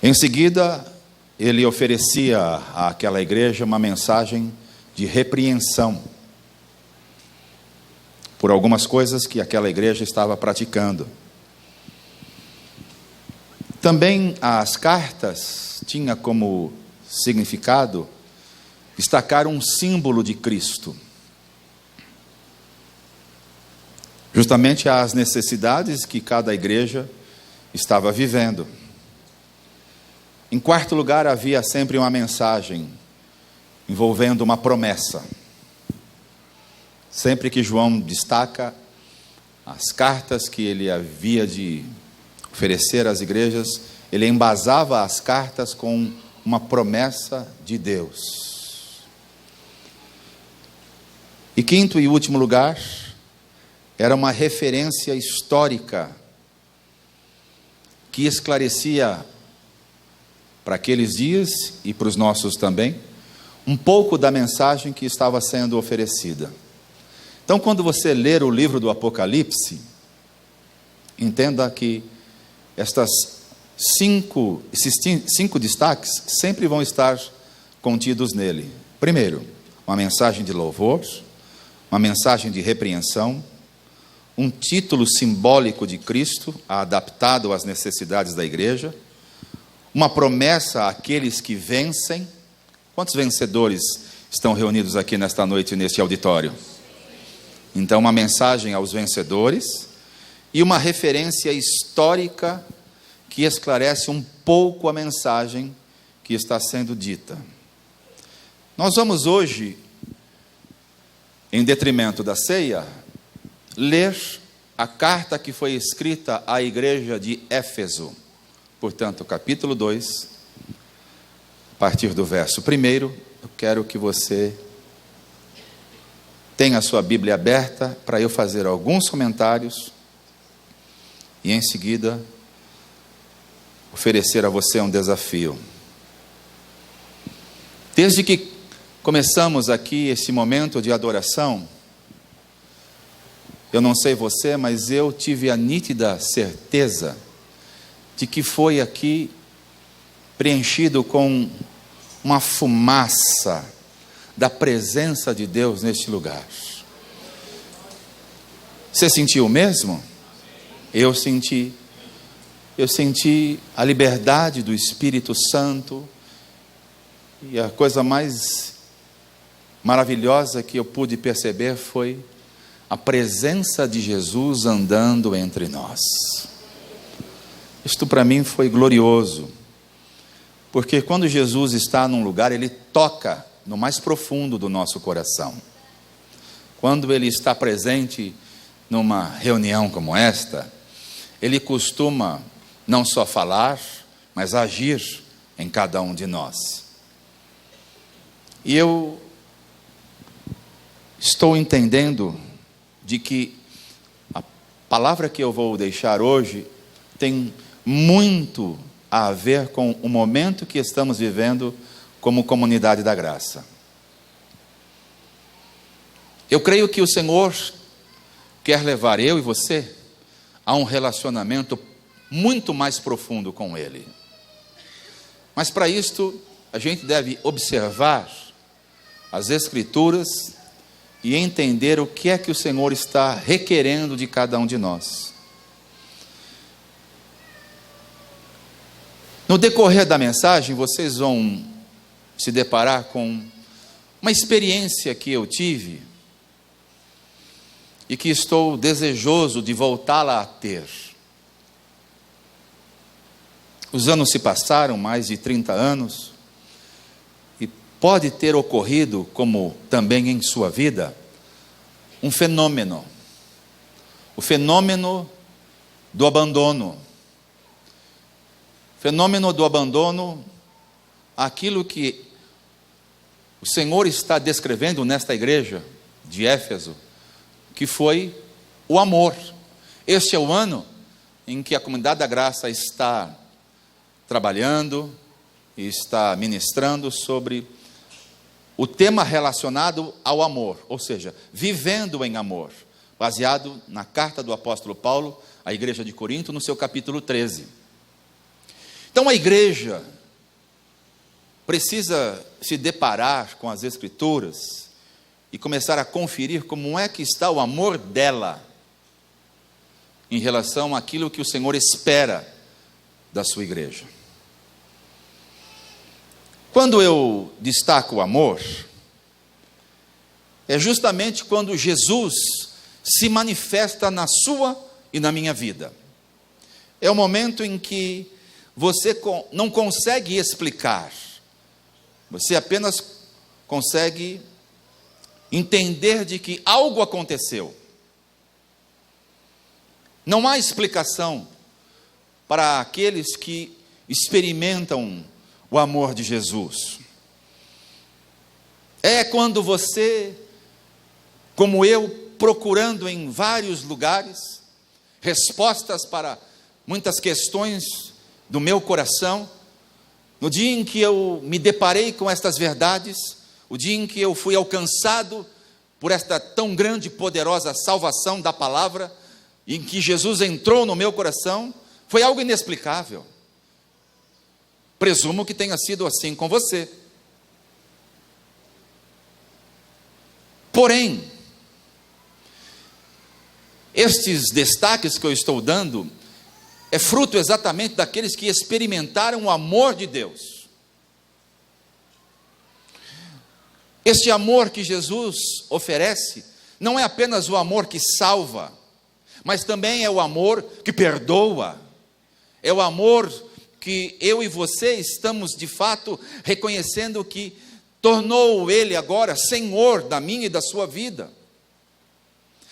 Em seguida, ele oferecia àquela igreja uma mensagem de repreensão por algumas coisas que aquela igreja estava praticando. Também as cartas tinham como significado destacar um símbolo de Cristo, justamente as necessidades que cada igreja estava vivendo. Em quarto lugar, havia sempre uma mensagem envolvendo uma promessa. Sempre que João destaca as cartas que ele havia de oferecer às igrejas, ele embasava as cartas com uma promessa de Deus. E quinto e último lugar, era uma referência histórica que esclarecia para aqueles dias e para os nossos também, um pouco da mensagem que estava sendo oferecida. Então, quando você ler o livro do Apocalipse, entenda que esses cinco destaques sempre vão estar contidos nele. Primeiro, uma mensagem de louvor, uma mensagem de repreensão, um título simbólico de Cristo, adaptado às necessidades da igreja, uma promessa àqueles que vencem. Quantos vencedores estão reunidos aqui nesta noite, neste auditório? Então, uma mensagem aos vencedores e uma referência histórica que esclarece um pouco a mensagem que está sendo dita. Nós vamos hoje, em detrimento da ceia, ler a carta que foi escrita à igreja de Éfeso. Portanto, capítulo 2, a partir do verso 1, eu quero que você tenha a sua Bíblia aberta para eu fazer alguns comentários e em seguida oferecer a você um desafio. Desde que começamos aqui esse momento de adoração, eu não sei você, mas eu tive a nítida certeza de que foi aqui preenchido com uma fumaça da presença de Deus neste lugar. Você sentiu o mesmo? Eu senti a liberdade do Espírito Santo, e a coisa mais maravilhosa que eu pude perceber foi a presença de Jesus andando entre nós. Isto para mim foi glorioso, porque quando Jesus está num lugar, Ele toca no mais profundo do nosso coração. Quando Ele está presente numa reunião como esta, Ele costuma não só falar, mas agir em cada um de nós. E eu estou entendendo de que a palavra que eu vou deixar hoje tem muito a ver com o momento que estamos vivendo como comunidade da graça. Eu creio que o Senhor quer levar eu e você a um relacionamento muito mais profundo com Ele. Mas para isto, a gente deve observar as Escrituras e entender o que é que o Senhor está requerendo de cada um de nós. No decorrer da mensagem, vocês vão se deparar com uma experiência que eu tive e que estou desejoso de voltá-la a ter. Os anos se passaram, mais de 30 anos, e pode ter ocorrido, como também em sua vida, um fenômeno. O fenômeno do abandono. Fenômeno do abandono, aquilo que o Senhor está descrevendo nesta igreja de Éfeso, que foi o amor. Este é o ano em que a comunidade da graça está trabalhando e está ministrando sobre o tema relacionado ao amor, ou seja, vivendo em amor, baseado na carta do apóstolo Paulo à igreja de Corinto, no seu capítulo 13. Então a igreja precisa se deparar com as Escrituras e começar a conferir como é que está o amor dela em relação àquilo que o Senhor espera da sua igreja. Quando eu destaco o amor, é justamente quando Jesus se manifesta na sua e na minha vida. É o momento em que você não consegue explicar, você apenas consegue entender de que algo aconteceu. Não há explicação para aqueles que experimentam o amor de Jesus. É quando você, como eu, procurando em vários lugares respostas para muitas questões do meu coração, no dia em que eu me deparei com estas verdades, o dia em que eu fui alcançado por esta tão grande e poderosa salvação da palavra, em que Jesus entrou no meu coração, foi algo inexplicável. Presumo que tenha sido assim com você. Porém, estes destaques que eu estou dando é fruto exatamente daqueles que experimentaram o amor de Deus. Este amor que Jesus oferece não é apenas o amor que salva, mas também é o amor que perdoa, é o amor que eu e você estamos de fato reconhecendo que tornou Ele agora Senhor da minha e da sua vida.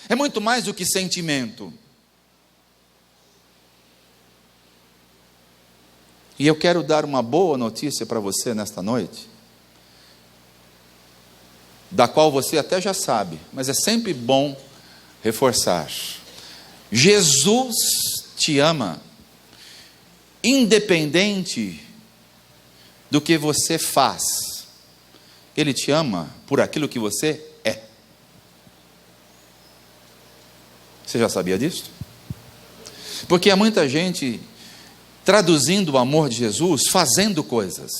É muito mais do que sentimento. E eu quero dar uma boa notícia para você nesta noite, da qual você até já sabe, mas é sempre bom reforçar. Jesus te ama, independente do que você faz. Ele te ama por aquilo que você é. Você já sabia disso? Porque há muita gente traduzindo o amor de Jesus, fazendo coisas.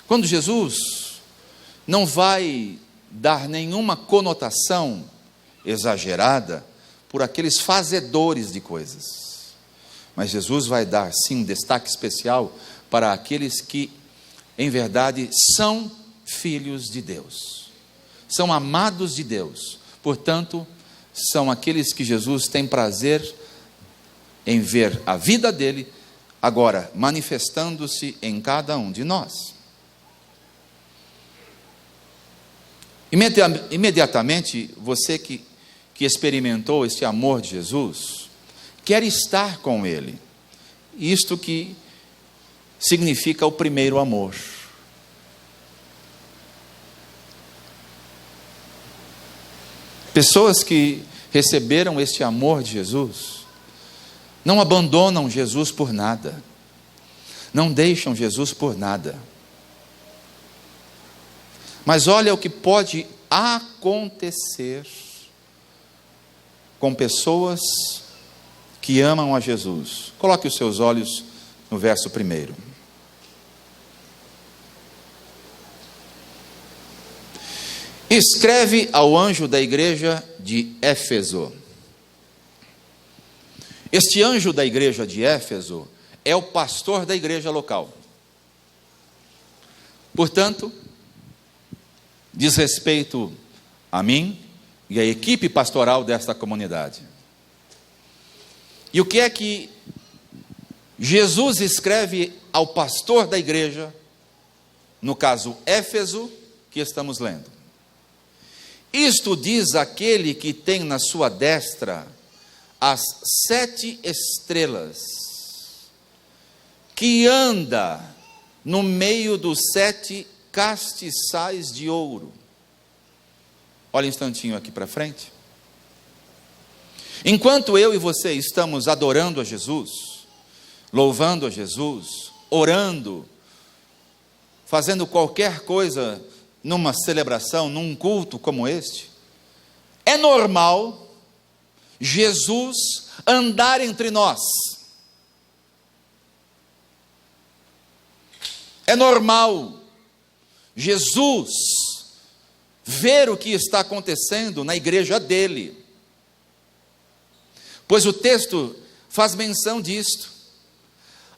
Quando Jesus não vai dar nenhuma conotação exagerada por aqueles fazedores de coisas, mas Jesus vai dar sim destaque especial para aqueles que em verdade são filhos de Deus, são amados de Deus, portanto são aqueles que Jesus tem prazer em ver a vida dele agora manifestando-se em cada um de nós. Imediatamente, você que experimentou esse amor de Jesus, quer estar com Ele. Isto que significa o primeiro amor. Pessoas que receberam este amor de Jesus, não abandonam Jesus por nada, não deixam Jesus por nada. Mas olha o que pode acontecer com pessoas que amam a Jesus. Coloque os seus olhos no verso 1. Escreve ao anjo da igreja de Éfeso. Este anjo da igreja de Éfeso é o pastor da igreja local. Portanto, diz respeito a mim e à equipe pastoral desta comunidade. E o que é que Jesus escreve ao pastor da igreja, no caso Éfeso, que estamos lendo? Isto diz aquele que tem na sua destra as 7 estrelas, que anda no meio dos 7 castiçais de ouro. Olha um instantinho aqui para frente. Enquanto eu e você estamos adorando a Jesus, louvando a Jesus, orando, fazendo qualquer coisa numa celebração, num culto como este, é normal Jesus andar entre nós. É normal Jesus ver o que está acontecendo na igreja dele, pois o texto faz menção disto.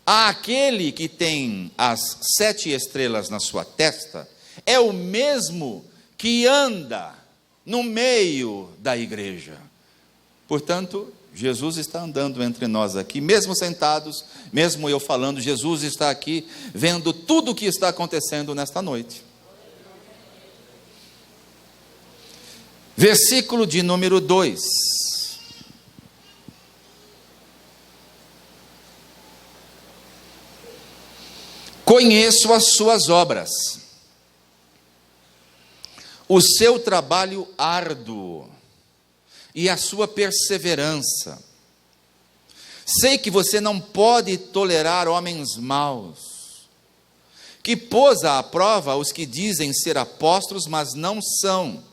Aquele que tem as 7 estrelas na sua testa é o mesmo que anda no meio da igreja. Portanto, Jesus está andando entre nós aqui, mesmo sentados, mesmo eu falando, Jesus está aqui vendo tudo o que está acontecendo nesta noite. Versículo de número 2. Conheço as suas obras, o seu trabalho árduo e a sua perseverança. Sei que você não pode tolerar homens maus, que pôs à prova os que dizem ser apóstolos, mas não são,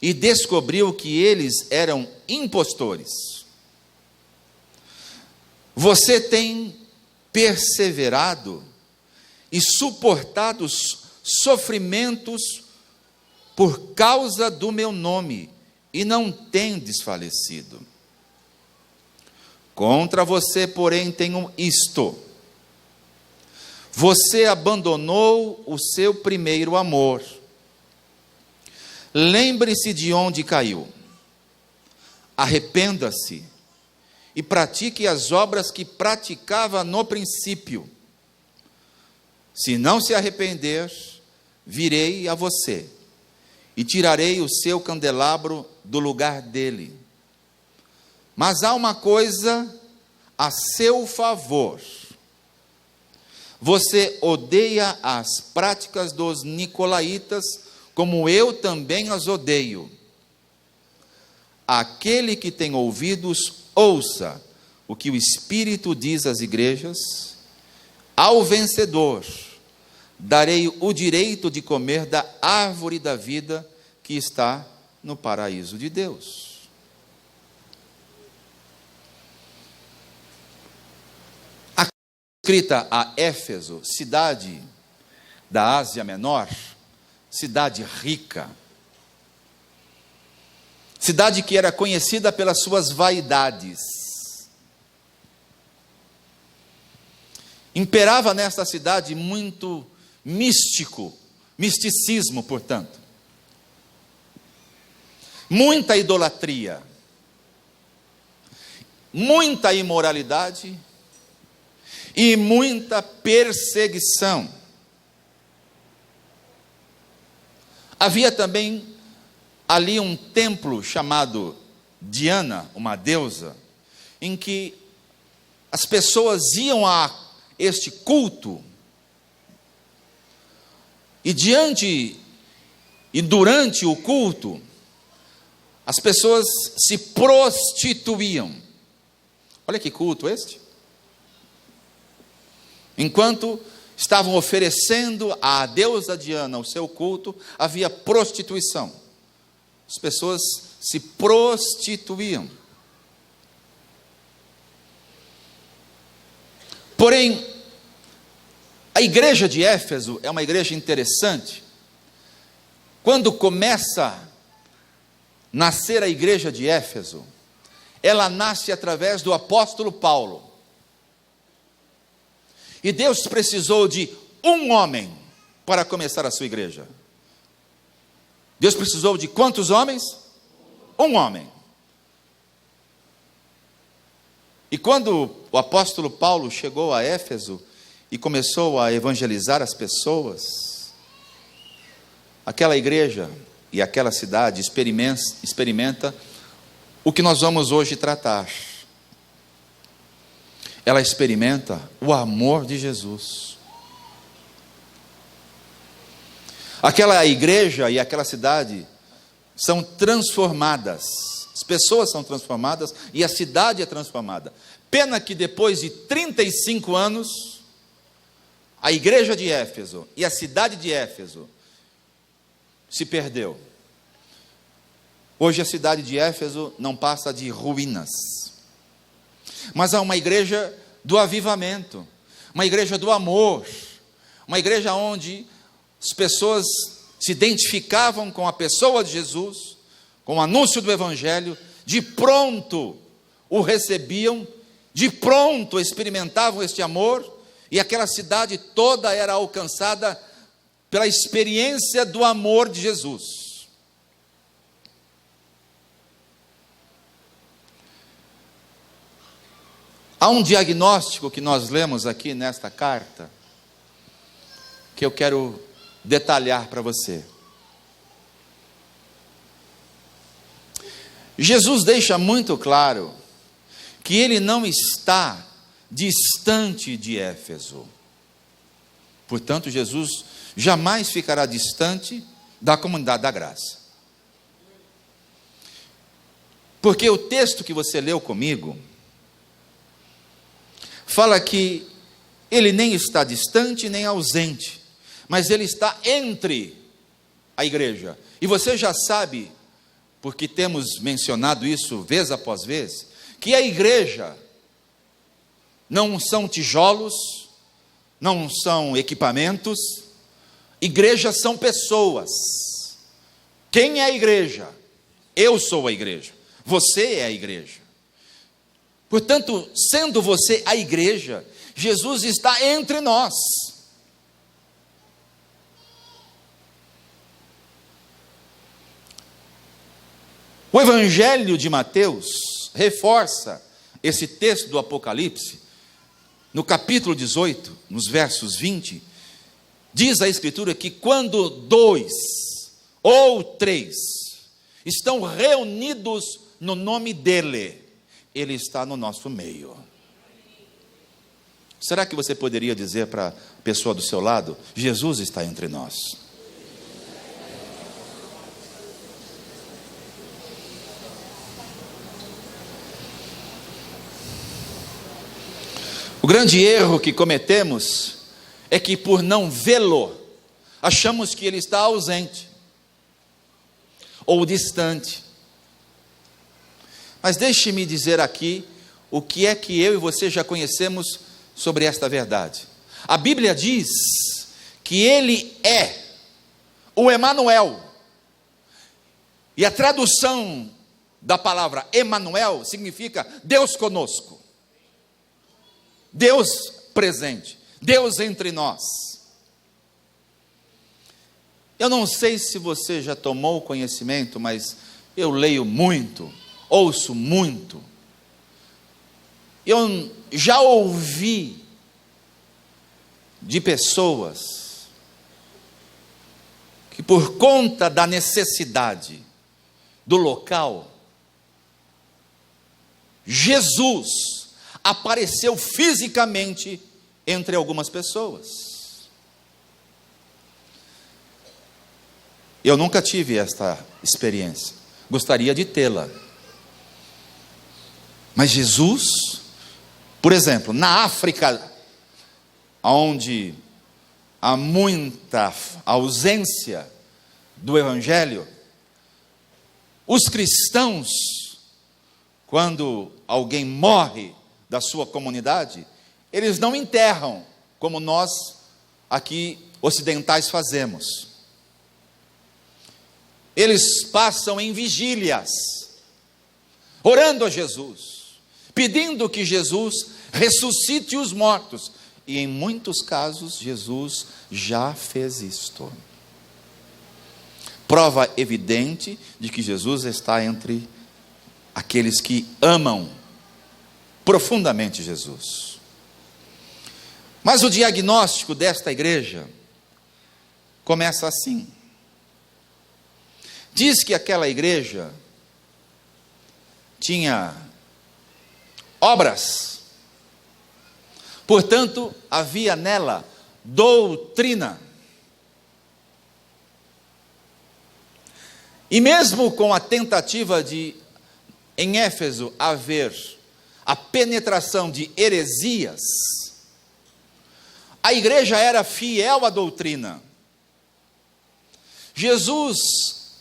e descobriu que eles eram impostores. Você tem perseverado e suportado os sofrimentos por causa do meu nome, e não tem desfalecido. Contra você, porém, tenho isto: você abandonou o seu primeiro amor. Lembre-se de onde caiu, arrependa-se e pratique as obras que praticava no princípio. Se não se arrepender, virei a você e tirarei o seu candelabro do lugar dele. Mas há uma coisa a seu favor: você odeia as práticas dos nicolaítas, como eu também as odeio. Aquele que tem ouvidos, ouça o que o Espírito diz às igrejas. Ao vencedor darei o direito de comer da árvore da vida que está no paraíso de Deus. A escrita a Éfeso, cidade da Ásia Menor, cidade rica, cidade que era conhecida pelas suas vaidades. Imperava nesta cidade muito misticismo, portanto. Muita idolatria, muita imoralidade e muita perseguição. Havia também ali um templo chamado Diana, uma deusa, em que as pessoas iam a este culto, e durante o culto, as pessoas se prostituíam. Olha que culto este. Enquanto estavam oferecendo à deusa Diana o seu culto, havia prostituição. As pessoas se prostituíam. Porém, a igreja de Éfeso é uma igreja interessante. Quando começa a nascer a igreja de Éfeso, ela nasce através do apóstolo Paulo. E Deus precisou de um homem para começar a sua igreja. Deus precisou de quantos homens? Um homem. E quando o apóstolo Paulo chegou a Éfeso e começou a evangelizar as pessoas, aquela igreja e aquela cidade experimenta o que nós vamos hoje tratar. Ela experimenta o amor de Jesus. Aquela igreja e aquela cidade são transformadas. As pessoas são transformadas e a cidade é transformada. Pena que depois de 35 anos, a igreja de Éfeso e a cidade de Éfeso se perdeu. Hoje a cidade de Éfeso não passa de ruínas, mas há uma igreja do avivamento, uma igreja do amor, uma igreja onde as pessoas se identificavam com a pessoa de Jesus, com o anúncio do Evangelho, de pronto o recebiam, de pronto experimentavam este amor, e aquela cidade toda era alcançada pela experiência do amor de Jesus. Há um diagnóstico que nós lemos aqui nesta carta, que eu quero detalhar para você. Jesus deixa muito claro que ele não está distante de Éfeso. Portanto, Jesus jamais ficará distante da comunidade da graça. Porque o texto que você leu comigo fala que ele nem está distante nem ausente, mas ele está entre a igreja. E você já sabe, porque temos mencionado isso vez após vez, que a igreja não são tijolos, não são equipamentos, igrejas são pessoas. Quem é a igreja? Eu sou a igreja, você é a igreja. Portanto, sendo você a igreja, Jesus está entre nós. O Evangelho de Mateus reforça esse texto do Apocalipse, no capítulo 18, nos versos 20, diz a Escritura que quando 2 ou 3 estão reunidos no nome dele, ele está no nosso meio. Será que você poderia dizer para a pessoa do seu lado: Jesus está entre nós? O grande erro que cometemos é que, por não vê-lo, achamos que ele está ausente ou distante. Mas deixe-me dizer aqui o que é que eu e você já conhecemos sobre esta verdade. A Bíblia diz que ele é o Emanuel. E a tradução da palavra Emanuel significa Deus conosco. Deus presente, Deus entre nós. Eu não sei se você já tomou conhecimento, mas eu leio muito, ouço muito. Eu já ouvi de pessoas que, por conta da necessidade do local, Jesus apareceu fisicamente entre algumas pessoas. Eu nunca tive esta experiência, gostaria de tê-la. Mas Jesus, por exemplo, na África, onde há muita ausência do Evangelho, os cristãos, quando alguém morre da sua comunidade, eles não enterram como nós aqui ocidentais fazemos. Eles passam em vigílias, orando a Jesus, pedindo que Jesus ressuscite os mortos. E em muitos casos Jesus já fez isto. Prova evidente de que Jesus está entre aqueles que amam profundamente Jesus. Mas o diagnóstico desta igreja começa assim. Diz que aquela igreja tinha obras, portanto, havia nela doutrina. E mesmo com a tentativa de, em Éfeso, haver a penetração de heresias, a igreja era fiel à doutrina. Jesus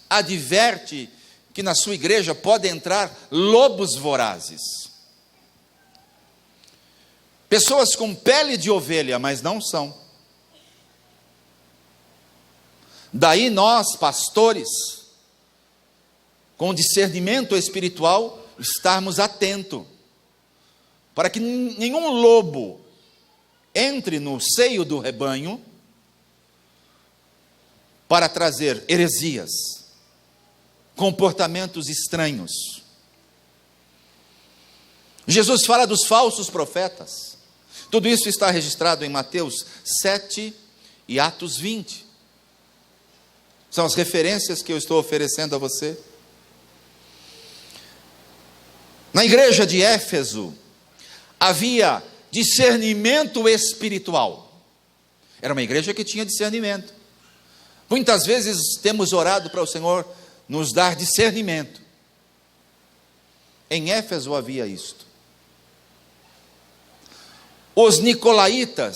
adverte que na sua igreja pode entrar lobos vorazes. Pessoas com pele de ovelha, mas não são. Daí nós, pastores, com discernimento espiritual, estarmos atentos, para que nenhum lobo entre no seio do rebanho, para trazer heresias, comportamentos estranhos. Jesus fala dos falsos profetas. Tudo isso está registrado em Mateus 7 e Atos 20. São as referências que eu estou oferecendo a você. Na igreja de Éfeso, havia discernimento espiritual. Era uma igreja que tinha discernimento. Muitas vezes temos orado para o Senhor nos dar discernimento. Em Éfeso havia isto. Os nicolaítas,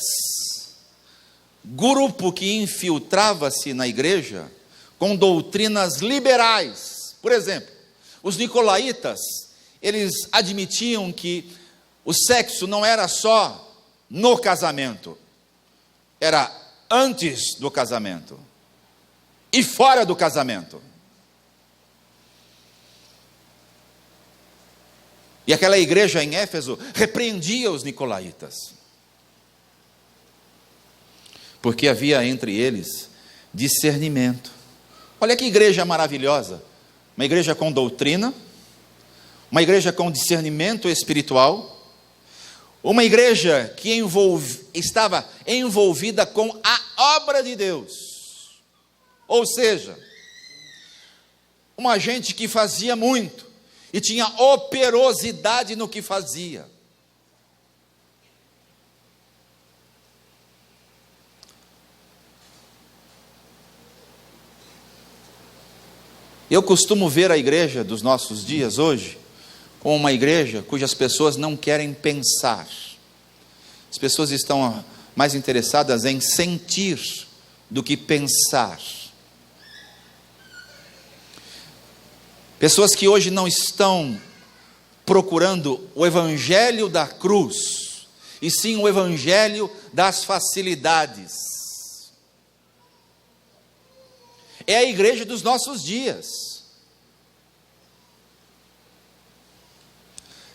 grupo que infiltrava-se na igreja com doutrinas liberais. Por exemplo, os nicolaítas, eles admitiam que o sexo não era só no casamento, era antes do casamento e fora do casamento. E aquela igreja em Éfeso repreendia os nicolaítas, porque havia entre eles discernimento. Olha que igreja maravilhosa, uma igreja com doutrina, uma igreja com discernimento espiritual, uma igreja que estava envolvida com a obra de Deus, ou seja, uma gente que fazia muito, e tinha operosidade no que fazia. Eu costumo ver a igreja dos nossos dias hoje como uma igreja cujas pessoas não querem pensar. As pessoas estão mais interessadas em sentir do que pensar. Pessoas que hoje não estão procurando o evangelho da cruz, e sim o evangelho das facilidades. É a igreja dos nossos dias.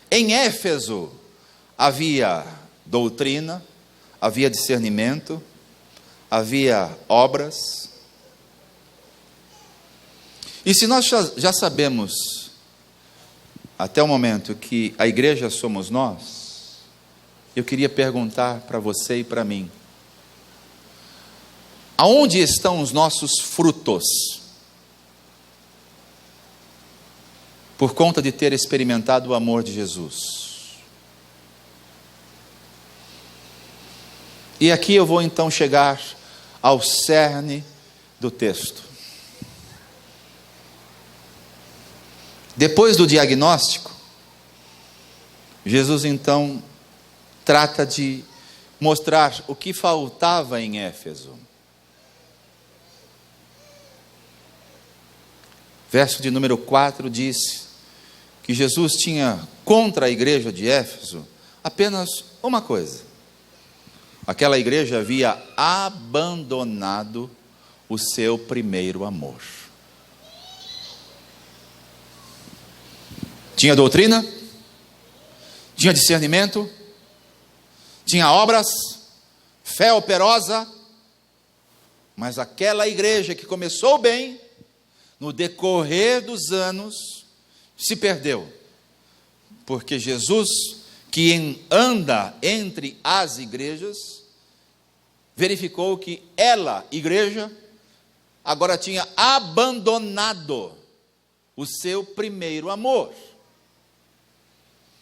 Em Éfeso havia doutrina, havia discernimento, havia obras. E se nós já sabemos, até o momento, que a igreja somos nós, eu queria perguntar para você e para mim, aonde estão os nossos frutos? Por conta de ter experimentado o amor de Jesus. E aqui eu vou então chegar ao cerne do texto. Depois do diagnóstico, Jesus então trata de mostrar o que faltava em Éfeso. Verso de número 4 diz que Jesus tinha contra a igreja de Éfeso apenas uma coisa: aquela igreja havia abandonado o seu primeiro amor. Tinha doutrina, tinha discernimento, tinha obras, fé operosa, mas aquela igreja que começou bem, no decorrer dos anos, se perdeu, porque Jesus, que anda entre as igrejas, verificou que ela, igreja, agora tinha abandonado o seu primeiro amor.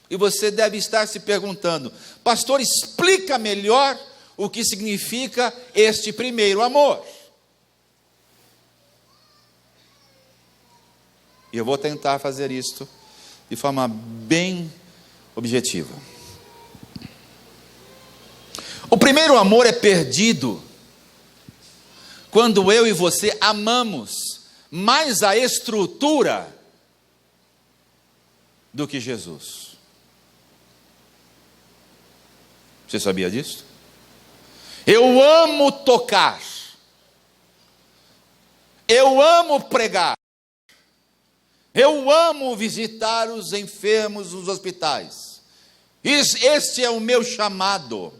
E você deve estar se perguntando: pastor, explica melhor o que significa este primeiro amor. E eu vou tentar fazer isto de forma bem objetiva. O primeiro amor é perdido quando eu e você amamos mais a estrutura do que Jesus. Você sabia disso? Eu amo tocar. Eu amo pregar. Eu amo visitar os enfermos nos hospitais. Este é o meu chamado.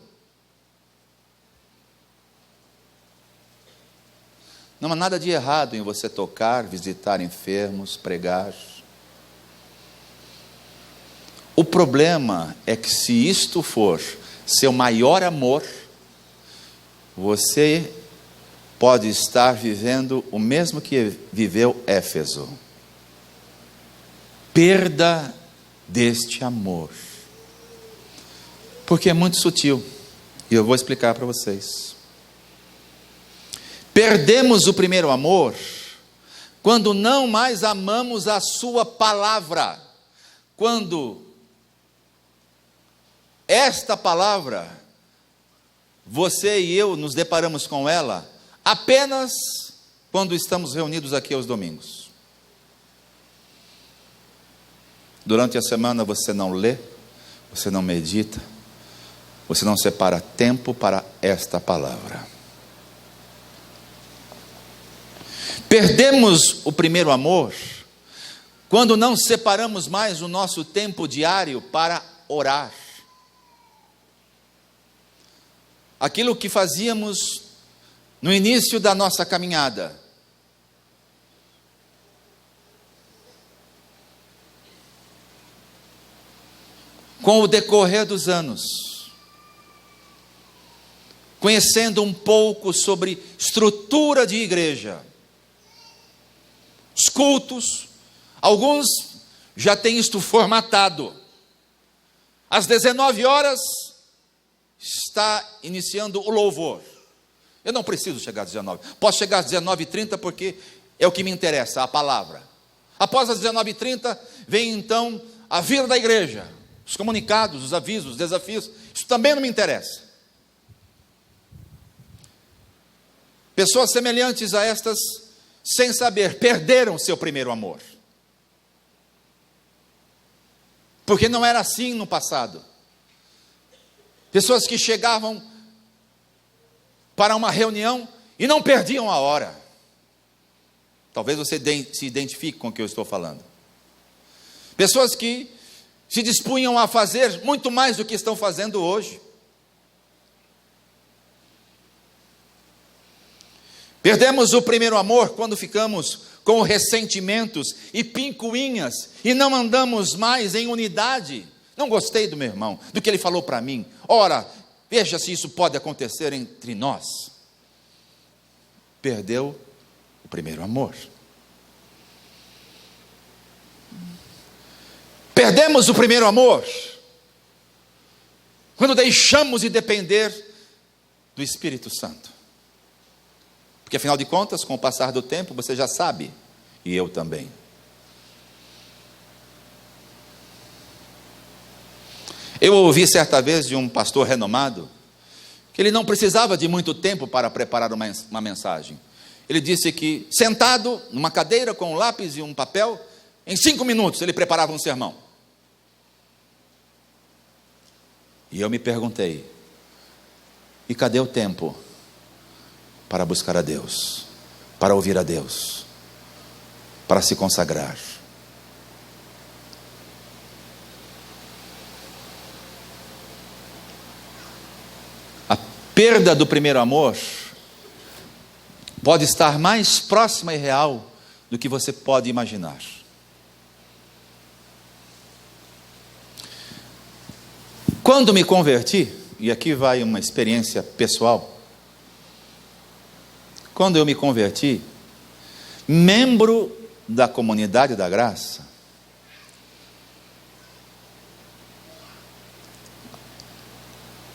Não há nada de errado em você tocar, visitar enfermos, pregar. O problema é que se isto for seu maior amor, você pode estar vivendo o mesmo que viveu Éfeso. Perda deste amor. Porque é muito sutil. E eu vou explicar para vocês. Perdemos o primeiro amor quando não mais amamos a sua palavra. Quando esta palavra, você e eu nos deparamos com ela apenas quando estamos reunidos aqui aos domingos. Durante a semana você não lê, você não medita, você não separa tempo para esta palavra. Perdemos o primeiro amor quando não separamos mais o nosso tempo diário para orar. Aquilo que fazíamos no início da nossa caminhada. Com o decorrer dos anos, conhecendo um pouco sobre estrutura de igreja, os cultos, alguns já têm isto formatado. Às 19 horas está iniciando o louvor. Eu não preciso chegar às 19, posso chegar às 19h30 porque é o que me interessa, a palavra. Após as 19h30 vem então a vida da igreja, os comunicados, os avisos, os desafios. Isso também não me interessa. Pessoas semelhantes a estas, sem saber, perderam seu primeiro amor. Porque não era assim no passado. Pessoas que chegavam para uma reunião e não perdiam a hora. Talvez você se identifique com o que eu estou falando. Pessoas que se dispunham a fazer muito mais do que estão fazendo hoje. Perdemos o primeiro amor quando ficamos com ressentimentos e picuinhas e não andamos mais em unidade. Não gostei do meu irmão, do que ele falou para mim. Ora, veja se isso pode acontecer entre nós. Perdeu o primeiro amor. Perdemos o primeiro amor quando deixamos de depender do Espírito Santo. Porque afinal de contas, com o passar do tempo, você já sabe, e eu também. Eu ouvi certa vez de um pastor renomado, que ele não precisava de muito tempo para preparar uma mensagem. Ele disse que, sentado numa cadeira com um lápis e um papel, em 5 minutos ele preparava um sermão. E eu me perguntei, e cadê o tempo para buscar a Deus, para ouvir a Deus, para se consagrar? A perda do primeiro amor pode estar mais próxima e real do que você pode imaginar. Quando me converti, e aqui vai uma experiência pessoal, quando eu me converti, membro da comunidade da graça,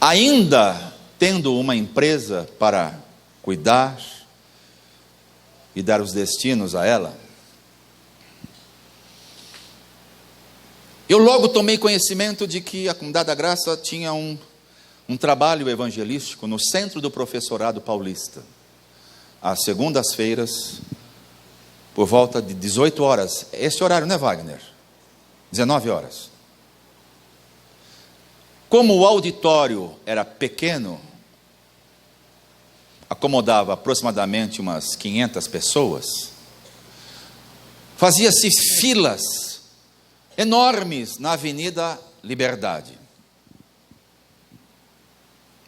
ainda tendo uma empresa para cuidar e dar os destinos a ela, eu logo tomei conhecimento de que a comunidade da graça tinha um trabalho evangelístico no centro do professorado paulista, às segundas-feiras, por volta de 18 horas. Esse horário, não é, Wagner? 19 horas. Como o auditório era pequeno, acomodava aproximadamente umas 500 pessoas, fazia-se filas enormes na Avenida Liberdade.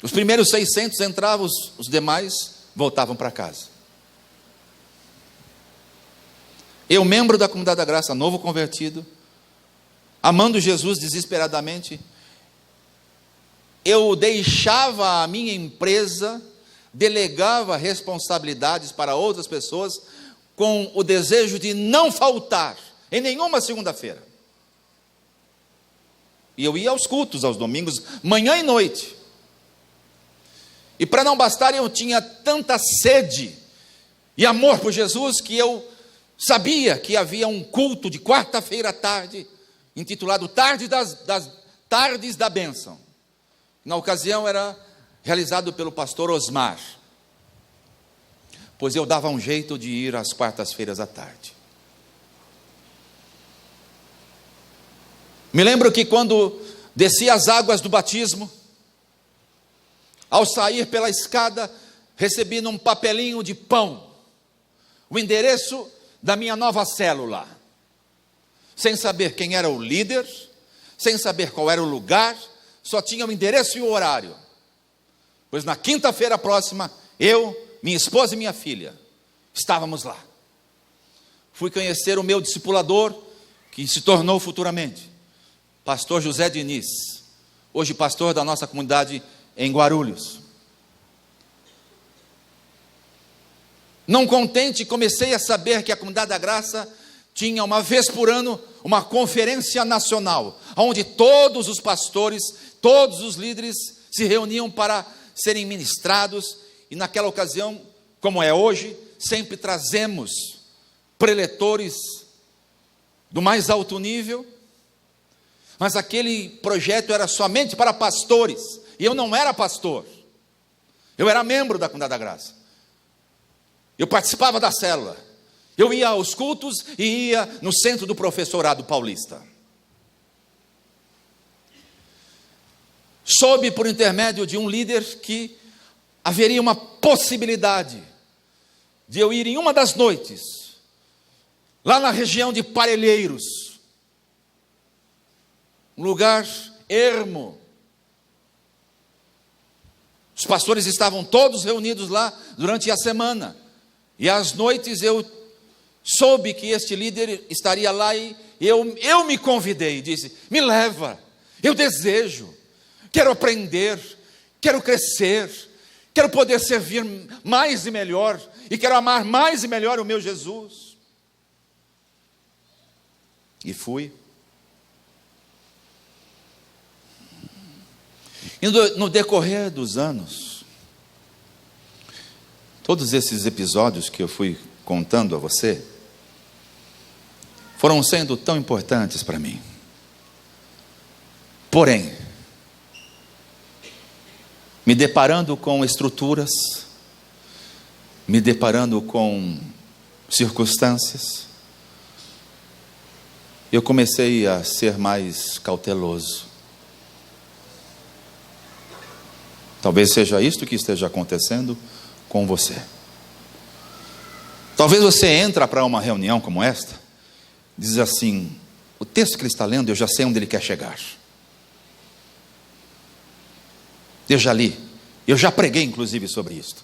Os primeiros 600 entravam, os demais voltavam para casa. Eu, membro da Comunidade da Graça, novo convertido, amando Jesus desesperadamente, eu deixava a minha empresa, delegava responsabilidades para outras pessoas, com o desejo de não faltar em nenhuma segunda-feira. E eu ia aos cultos, aos domingos, manhã e noite. E para não bastar, eu tinha tanta sede e amor por Jesus, que eu sabia que havia um culto de quarta-feira à tarde, intitulado Tardes da Bênção. Na ocasião era realizado pelo pastor Osmar, pois eu dava um jeito de ir às quartas-feiras à tarde. Me lembro que quando desci as águas do batismo, ao sair pela escada, recebi num papelinho de pão o endereço da minha nova célula, sem saber quem era o líder, sem saber qual era o lugar, só tinha o endereço e o horário, pois na quinta-feira próxima, eu, minha esposa e minha filha, estávamos lá. Fui conhecer o meu discipulador, que se tornou futuramente pastor José Diniz, hoje pastor da nossa comunidade em Guarulhos. Não contente, comecei a saber que a Comunidade da Graça tinha uma vez por ano uma conferência nacional, onde todos os pastores, todos os líderes se reuniam para serem ministrados, e naquela ocasião, como é hoje, sempre trazemos preletores do mais alto nível, mas aquele projeto era somente para pastores, e eu não era pastor, eu era membro da Comunidade da Graça, eu participava da célula, eu ia aos cultos e ia no centro do professorado paulista. Soube por intermédio de um líder que haveria uma possibilidade de eu ir em uma das noites, lá na região de Parelheiros, um lugar ermo. Os pastores estavam todos reunidos lá durante a semana, e às noites eu soube que este líder estaria lá, e eu me convidei, disse: me leva, eu desejo, quero aprender, quero crescer, quero poder servir mais e melhor, e quero amar mais e melhor o meu Jesus. E fui. E no decorrer dos anos, todos esses episódios que eu fui contando a você, foram sendo tão importantes para mim. Porém, me deparando com estruturas, me deparando com circunstâncias, eu comecei a ser mais cauteloso. Talvez seja isto que esteja acontecendo com você. Talvez você entra para uma reunião como esta, diz assim: o texto que ele está lendo, eu já sei onde ele quer chegar. Eu já li, eu já preguei inclusive sobre isto.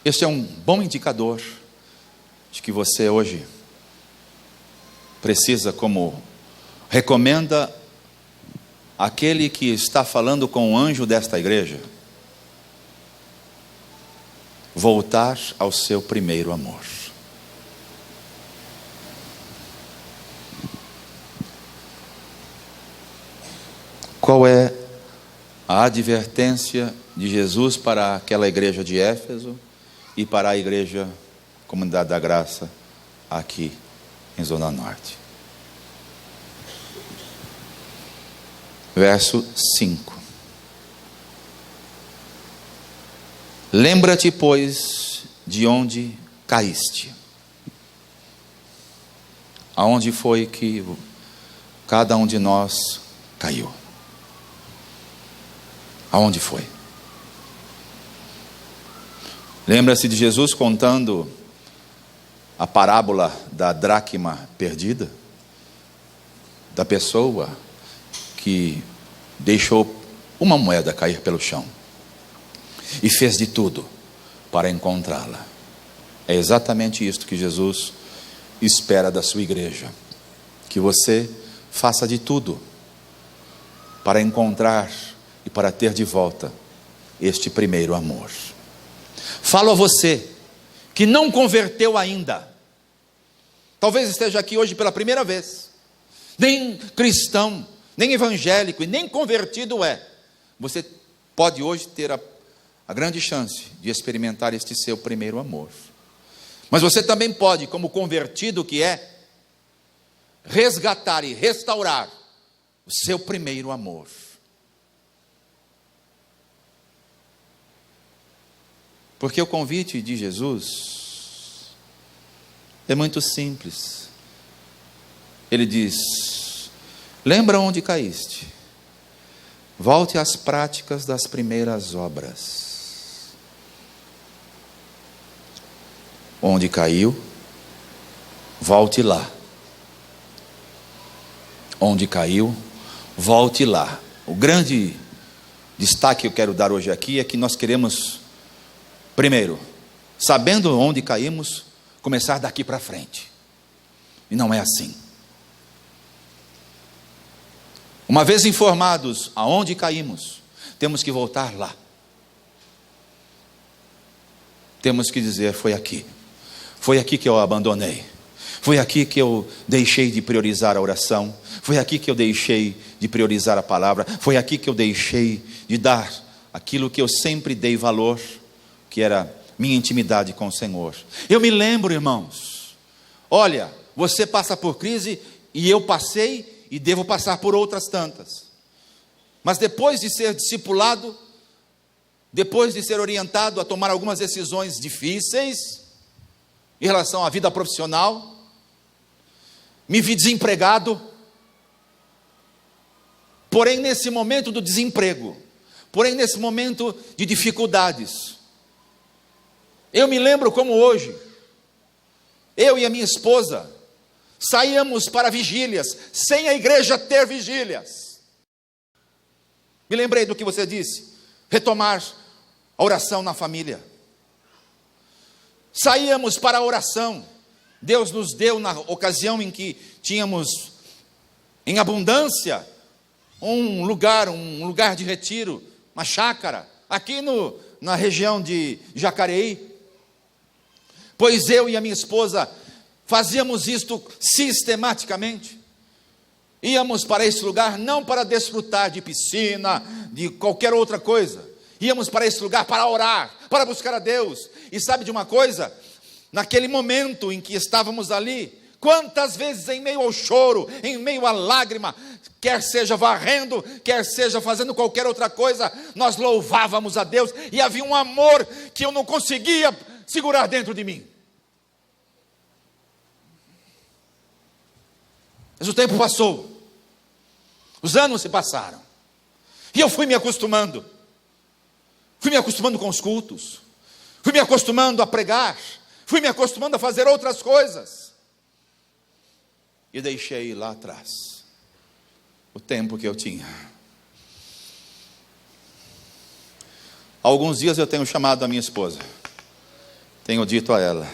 Este é um bom indicador de que você hoje precisa, como recomenda aquele que está falando com o anjo desta igreja, voltar ao seu primeiro amor. Qual é a advertência de Jesus para aquela igreja de Éfeso e para a igreja Comunidade da Graça aqui em Zona Norte? Verso 5. Lembra-te, pois, de onde caíste. aonde foi que cada um de nós caiu? Aonde foi? Lembra-se de Jesus contando a parábola da dracma perdida? Da pessoa que deixou uma moeda cair pelo chão e fez de tudo para encontrá-la. É exatamente isto que Jesus espera da sua igreja, que você faça de tudo para encontrar e para ter de volta este primeiro amor. Falo a você que não converteu ainda, talvez esteja aqui hoje pela primeira vez, nem cristão, nem evangélico e nem convertido é. Você pode hoje ter a grande chance de experimentar este seu primeiro amor. Mas você também pode, como convertido que é, resgatar e restaurar o seu primeiro amor. Porque o convite de Jesus é muito simples. Ele diz: lembra onde caíste, volte às práticas das primeiras obras. Onde caiu, volte lá. Onde caiu, volte lá. O grande destaque que eu quero dar hoje aqui é que nós queremos, primeiro, sabendo onde caímos, começar daqui para frente. E não é assim. Uma vez informados aonde caímos, temos que voltar lá. Temos que dizer: foi aqui. Foi aqui que eu abandonei. Foi aqui que eu deixei de priorizar a oração. Foi aqui que eu deixei de priorizar a palavra. Foi aqui que eu deixei de dar aquilo que eu sempre dei valor, que era minha intimidade com o Senhor. Eu me lembro, irmãos, olha, você passa por crise e eu passei e devo passar por outras tantas. Mas depois de ser discipulado, depois de ser orientado a tomar algumas decisões difíceis em relação à vida profissional, me vi desempregado. Porém, nesse momento do desemprego, porém nesse momento de dificuldades, eu me lembro como hoje, eu e a minha esposa saíamos para vigílias, sem a igreja ter vigílias. Me lembrei do que você disse, retomar a oração na família. Saíamos para a oração. Deus nos deu, na ocasião em que tínhamos em abundância um lugar de retiro, uma chácara, aqui na região de Jacareí. Pois eu e a minha esposa fazíamos isto sistematicamente. Íamos para esse lugar não para desfrutar de piscina, de qualquer outra coisa. Íamos para esse lugar para orar, para buscar a Deus. E sabe de uma coisa? Naquele momento em que estávamos ali, quantas vezes em meio ao choro, em meio à lágrima, quer seja varrendo, quer seja fazendo qualquer outra coisa, nós louvávamos a Deus, e havia um amor que eu não conseguia segurar dentro de mim. Mas o tempo passou, os anos se passaram, e eu fui me acostumando com os cultos, fui me acostumando a pregar, fui me acostumando a fazer outras coisas, e deixei lá atrás o tempo que eu tinha. Há alguns dias eu tenho chamado a minha esposa, tenho dito a ela: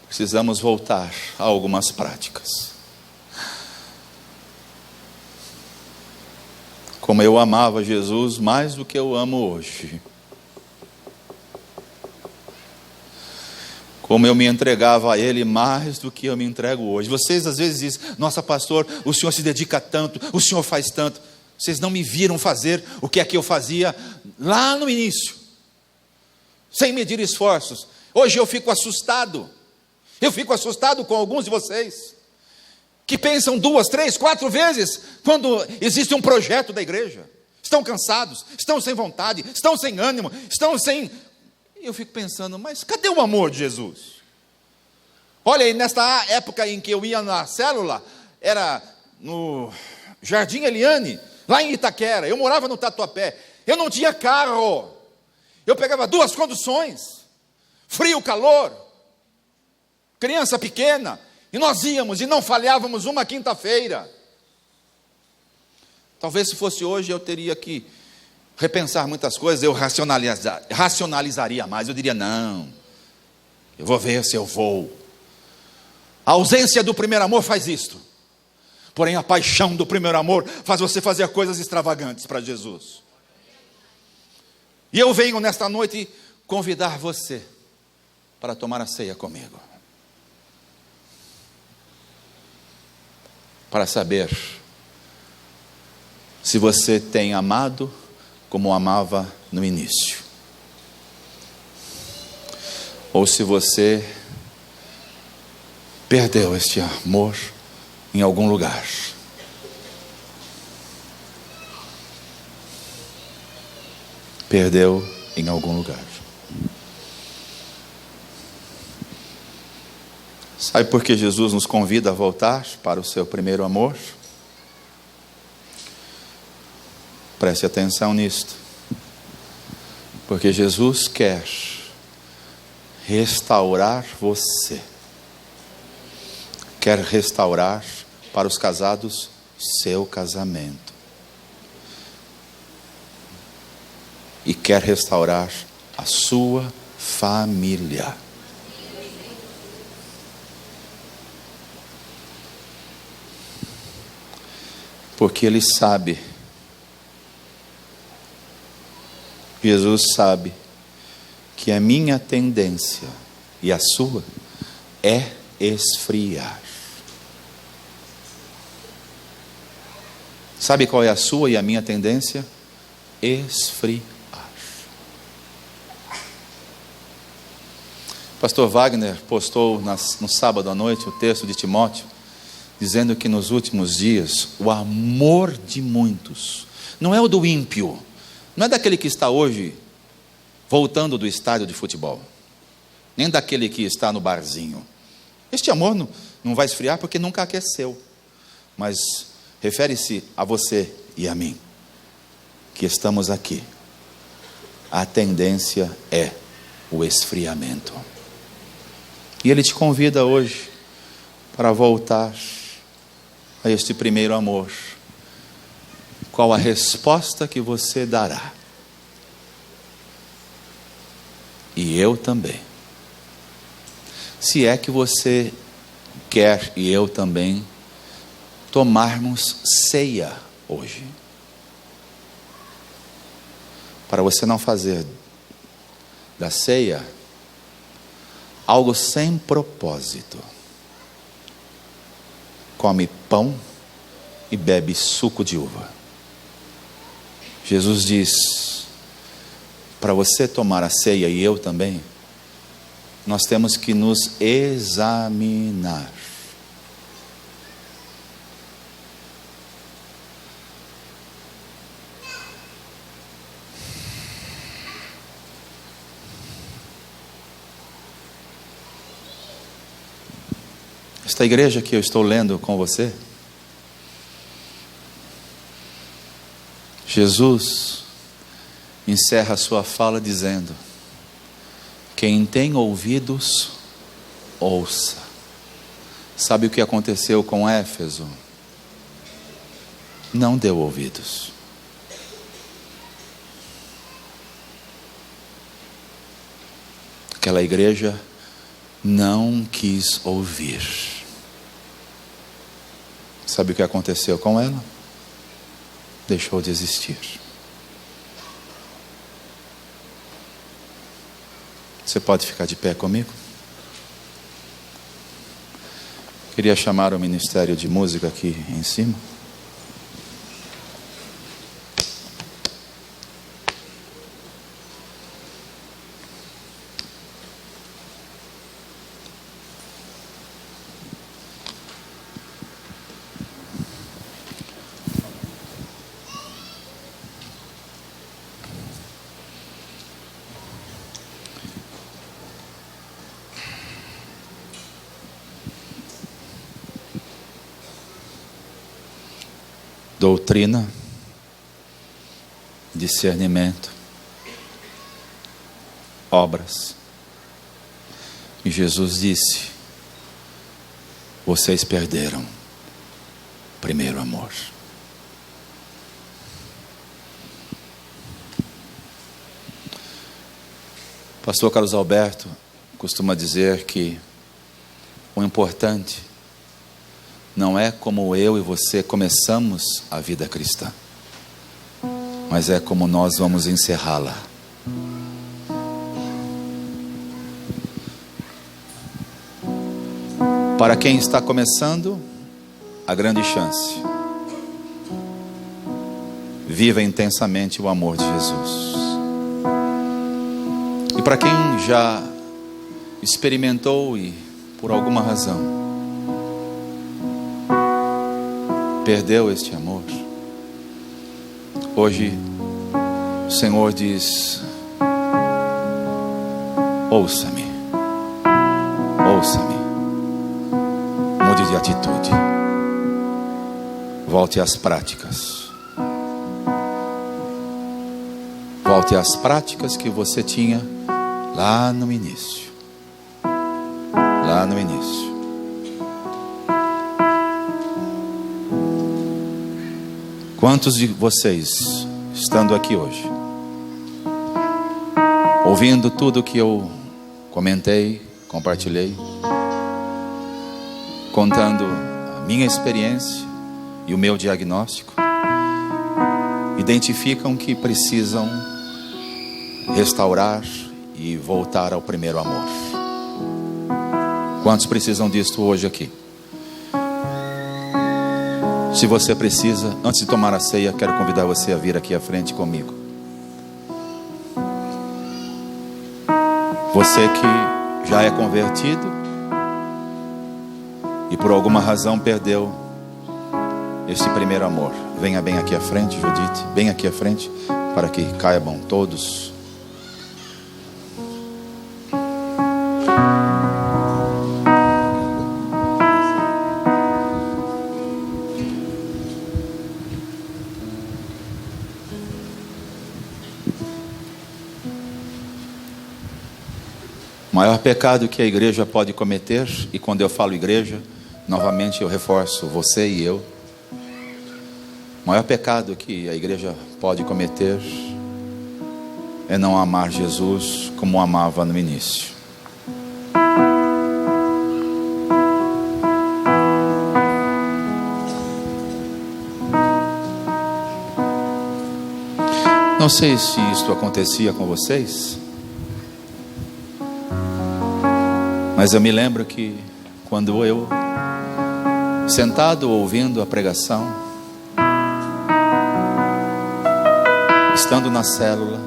precisamos voltar a algumas práticas. Como eu amava Jesus mais do que eu amo hoje. Como eu me entregava a Ele mais do que eu me entrego hoje. Vocês às vezes dizem: nossa, pastor, o senhor se dedica tanto, o senhor faz tanto. Vocês não me viram fazer o que é que eu fazia lá no início, sem medir esforços. Hoje eu fico assustado. Eu fico assustado com alguns de vocês que pensam 2, 3, 4 vezes quando existe um projeto da igreja. Estão cansados, estão sem vontade, estão sem ânimo, estão sem... Eu fico pensando: mas cadê o amor de Jesus? Olha aí, nesta época em que eu ia na célula, era no Jardim Eliane, lá em Itaquera. Eu morava no Tatuapé. Eu não tinha carro. Eu pegava 2 conduções. Frio, calor. Criança pequena. E nós íamos e não falhávamos uma quinta-feira. Talvez se fosse hoje eu teria que repensar muitas coisas. Eu racionalizaria mais. Eu diria, não, eu vou ver se eu vou. A ausência do primeiro amor faz isto. Porém, a paixão do primeiro amor faz você fazer coisas extravagantes para Jesus. E eu venho nesta noite convidar você para tomar a ceia comigo. Para saber se você tem amado como amava no início. Ou se você perdeu este amor em algum lugar. Perdeu em algum lugar. Sabe por que Jesus nos convida a voltar para o seu primeiro amor? Preste atenção nisto. Porque Jesus quer restaurar você. Quer restaurar para os casados seu casamento. E quer restaurar a sua família. Porque Ele sabe, Jesus sabe, que a minha tendência e a sua é esfriar. Sabe qual é a sua e a minha tendência? Esfriar. Pastor Wagner postou no sábado à noite o texto de Timóteo, dizendo que nos últimos dias o amor de muitos, não é o do ímpio, não é daquele que está hoje voltando do estádio de futebol, nem daquele que está no barzinho. Este amor não vai esfriar porque nunca aqueceu, mas refere-se a você e a mim, que estamos aqui. A tendência é o esfriamento. E Ele te convida hoje para voltar a este primeiro amor. Qual a resposta que você dará? E eu também. Se é que você quer, e eu também, tomarmos ceia hoje. Para você não fazer da ceia algo sem propósito. Come pão e bebe suco de uva. Jesus diz, para você tomar a ceia e eu também, nós temos que nos examinar. Esta igreja que eu estou lendo com você, Jesus encerra a sua fala dizendo: quem tem ouvidos, ouça. Sabe o que aconteceu com Éfeso? Não deu ouvidos. Aquela igreja não quis ouvir. Sabe o que aconteceu com ela? Deixou de existir. Você pode ficar de pé comigo? Queria chamar o Ministério de Música aqui em cima. doutrina, discernimento, obras. E Jesus disse: vocês perderam o primeiro amor. Pastor Carlos Alberto costuma dizer que o importante não é como eu e você começamos a vida cristã, mas é como nós vamos encerrá-la. Para quem está começando, a grande chance: viva intensamente o amor de Jesus. E para quem já experimentou e por alguma razão perdeu este amor, hoje o Senhor diz: ouça-me, ouça-me, mude de atitude, volte às práticas, volte às práticas que você tinha lá no início. Lá no início. Quantos de vocês, estando aqui hoje, ouvindo tudo que eu comentei, compartilhei, contando a minha experiência e o meu diagnóstico, identificam que precisam restaurar e voltar ao primeiro amor? Quantos precisam disto hoje aqui? Se você precisa, antes de tomar a ceia, quero convidar você a vir aqui à frente comigo. Você que já é convertido e por alguma razão perdeu esse primeiro amor, venha bem aqui à frente, Judite, bem aqui à frente, para que caibam todos. O maior pecado que a igreja pode cometer, e quando eu falo igreja, novamente eu reforço você e eu, o maior pecado que a igreja pode cometer é não amar Jesus como amava no início. Não sei se isto acontecia com vocês, mas eu me lembro que quando eu, sentado ouvindo a pregação, estando na célula,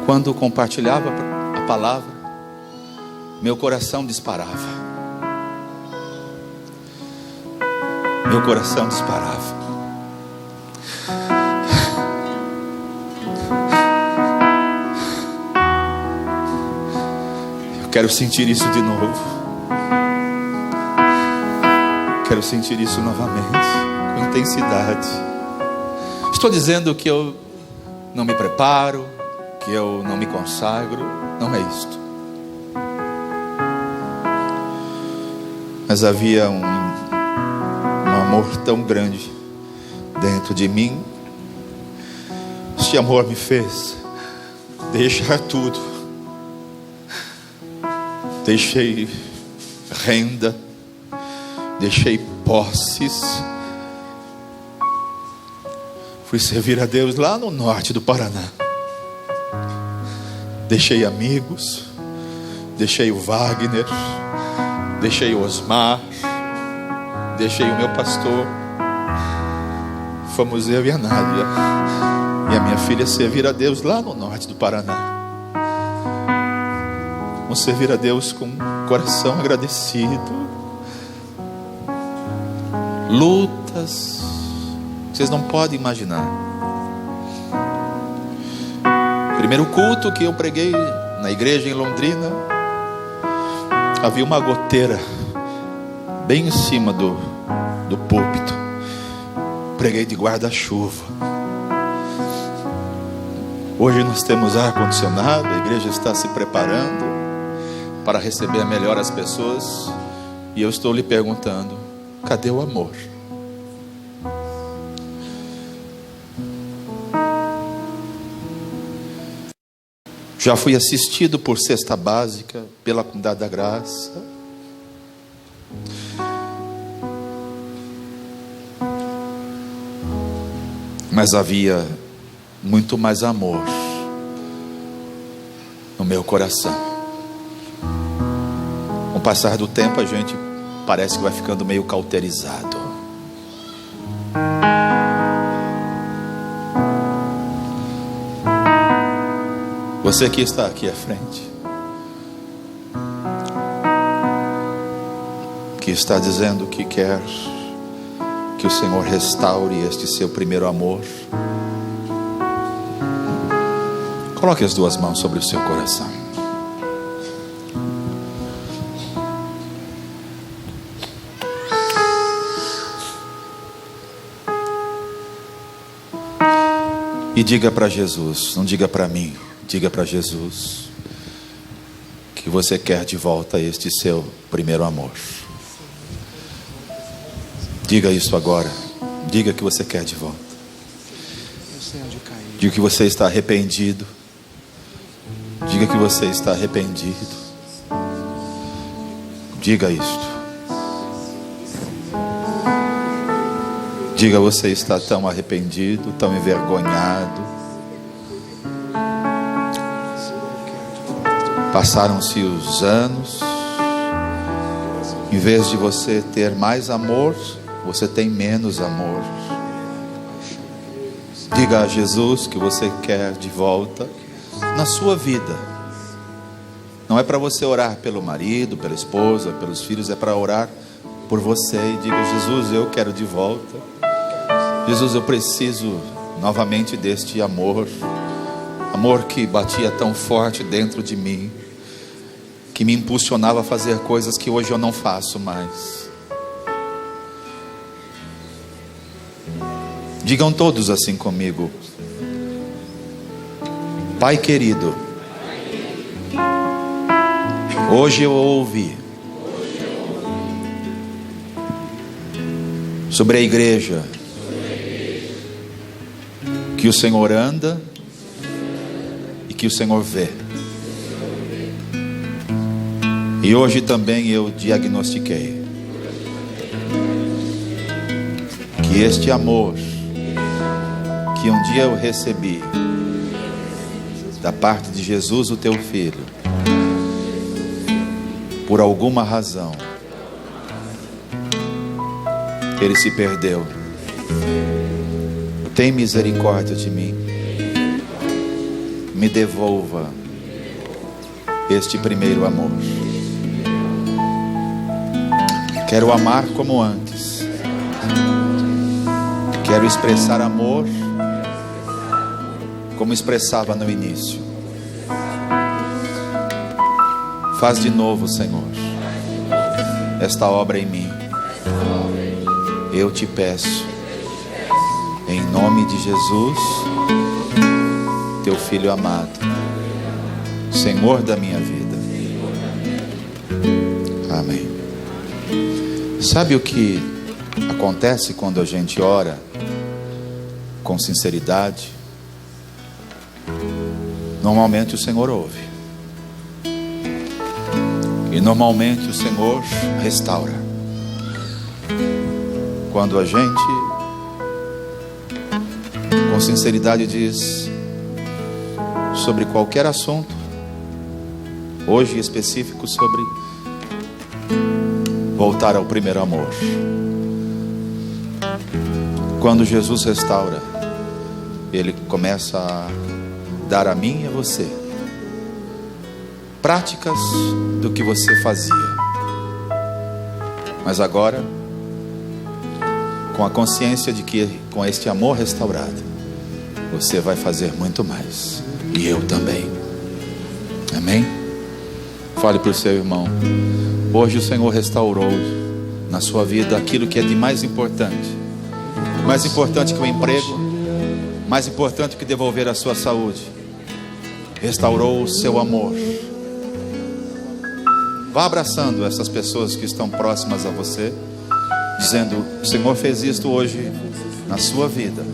quando compartilhava a palavra, meu coração disparava. Meu coração disparava. Quero sentir isso de novo. Quero sentir isso novamente, com intensidade. Estou dizendo que eu não me preparo, que eu não me consagro. Não é isto. Mas havia um amor tão grande dentro de mim. Este amor me fez deixar tudo. Deixei renda, deixei posses, fui servir a Deus lá no norte do Paraná. Deixei amigos, deixei o Wagner, deixei o Osmar, deixei o meu pastor. Fomos eu e a Nádia e a minha filha servir a Deus lá no norte do Paraná. Vamos servir a Deus com um coração agradecido. Lutas, vocês não podem imaginar. Primeiro culto que eu preguei na igreja em Londrina, havia uma goteira bem em cima do do púlpito, preguei de guarda-chuva. Hoje nós temos ar-condicionado, a igreja está se preparando para receber melhor as pessoas, e eu estou lhe perguntando: cadê o amor? Já fui assistido por cesta básica, pela comunidade da graça. Mas havia muito mais amor no meu coração. Com o passar do tempo, a gente parece que vai ficando meio cauterizado. Você que está aqui à frente, que está dizendo que quer que o Senhor restaure este seu primeiro amor, coloque as duas mãos sobre o seu coração. E diga para Jesus, não diga para mim, diga para Jesus que você quer de volta este seu primeiro amor. Diga isso agora. Diga que você quer de volta. Diga que você está arrependido. Diga que você está arrependido. Diga isto. Diga: você está tão arrependido, tão envergonhado. Passaram-se os anos. Em vez de você ter mais amor, você tem menos amor. Diga a Jesus que você quer de volta na sua vida. Não é para você orar pelo marido, pela esposa, pelos filhos, é para orar por você. E diga: Jesus, eu quero de volta. Jesus, eu preciso novamente deste amor. Amor que batia tão forte dentro de mim, que me impulsionava a fazer coisas que hoje eu não faço mais. Digam todos assim comigo: Pai querido, hoje eu ouvi sobre a igreja que o Senhor anda e que o Senhor vê. E hoje também eu diagnostiquei que este amor que um dia eu recebi da parte de Jesus, o teu Filho, por alguma razão ele se perdeu. Tem misericórdia de mim. Me devolva este primeiro amor. Quero amar como antes. Quero expressar amor como expressava no início. Faz de novo, Senhor, esta obra em mim. Eu te peço, em nome de Jesus, teu Filho amado, Senhor da minha vida. Amém. Sabe o que acontece quando a gente ora com sinceridade? Normalmente o Senhor ouve. E normalmente o Senhor restaura. Quando a gente com sinceridade diz sobre qualquer assunto, hoje em específico sobre voltar ao primeiro amor. Quando Jesus restaura, Ele começa a dar a mim e a você práticas do que você fazia, mas agora com a consciência de que com este amor restaurado você vai fazer muito mais, e eu também. Amém? Fale para o seu irmão: hoje o Senhor restaurou na sua vida aquilo que é de mais importante que o emprego, mais importante que devolver a sua saúde. Restaurou o seu amor. Vá abraçando essas pessoas que estão próximas a você, dizendo: o Senhor fez isto hoje na sua vida.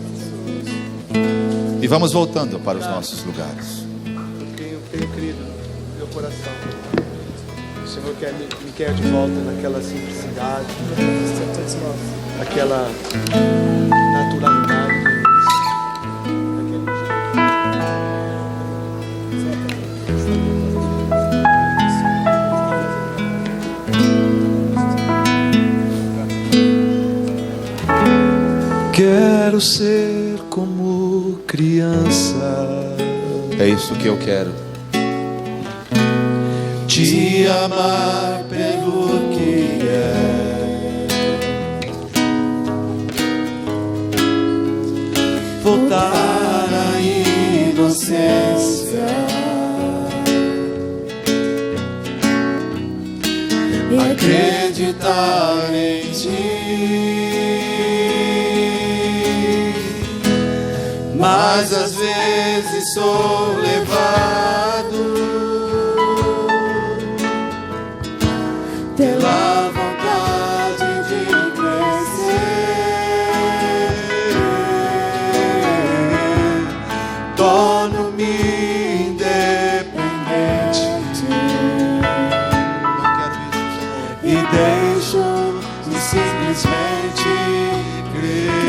E vamos voltando para os nossos lugares. Eu tenho crido no meu coração. O Senhor me quer de volta naquela simplicidade, naquela naturalidade. Quero ser como criança. É isso que eu quero. Te amar pelo que é. Voltar à inocência. Acreditar em ti. Mas às vezes sou levado pela vontade de crescer. Torno-me independente e deixo-me simplesmente crer.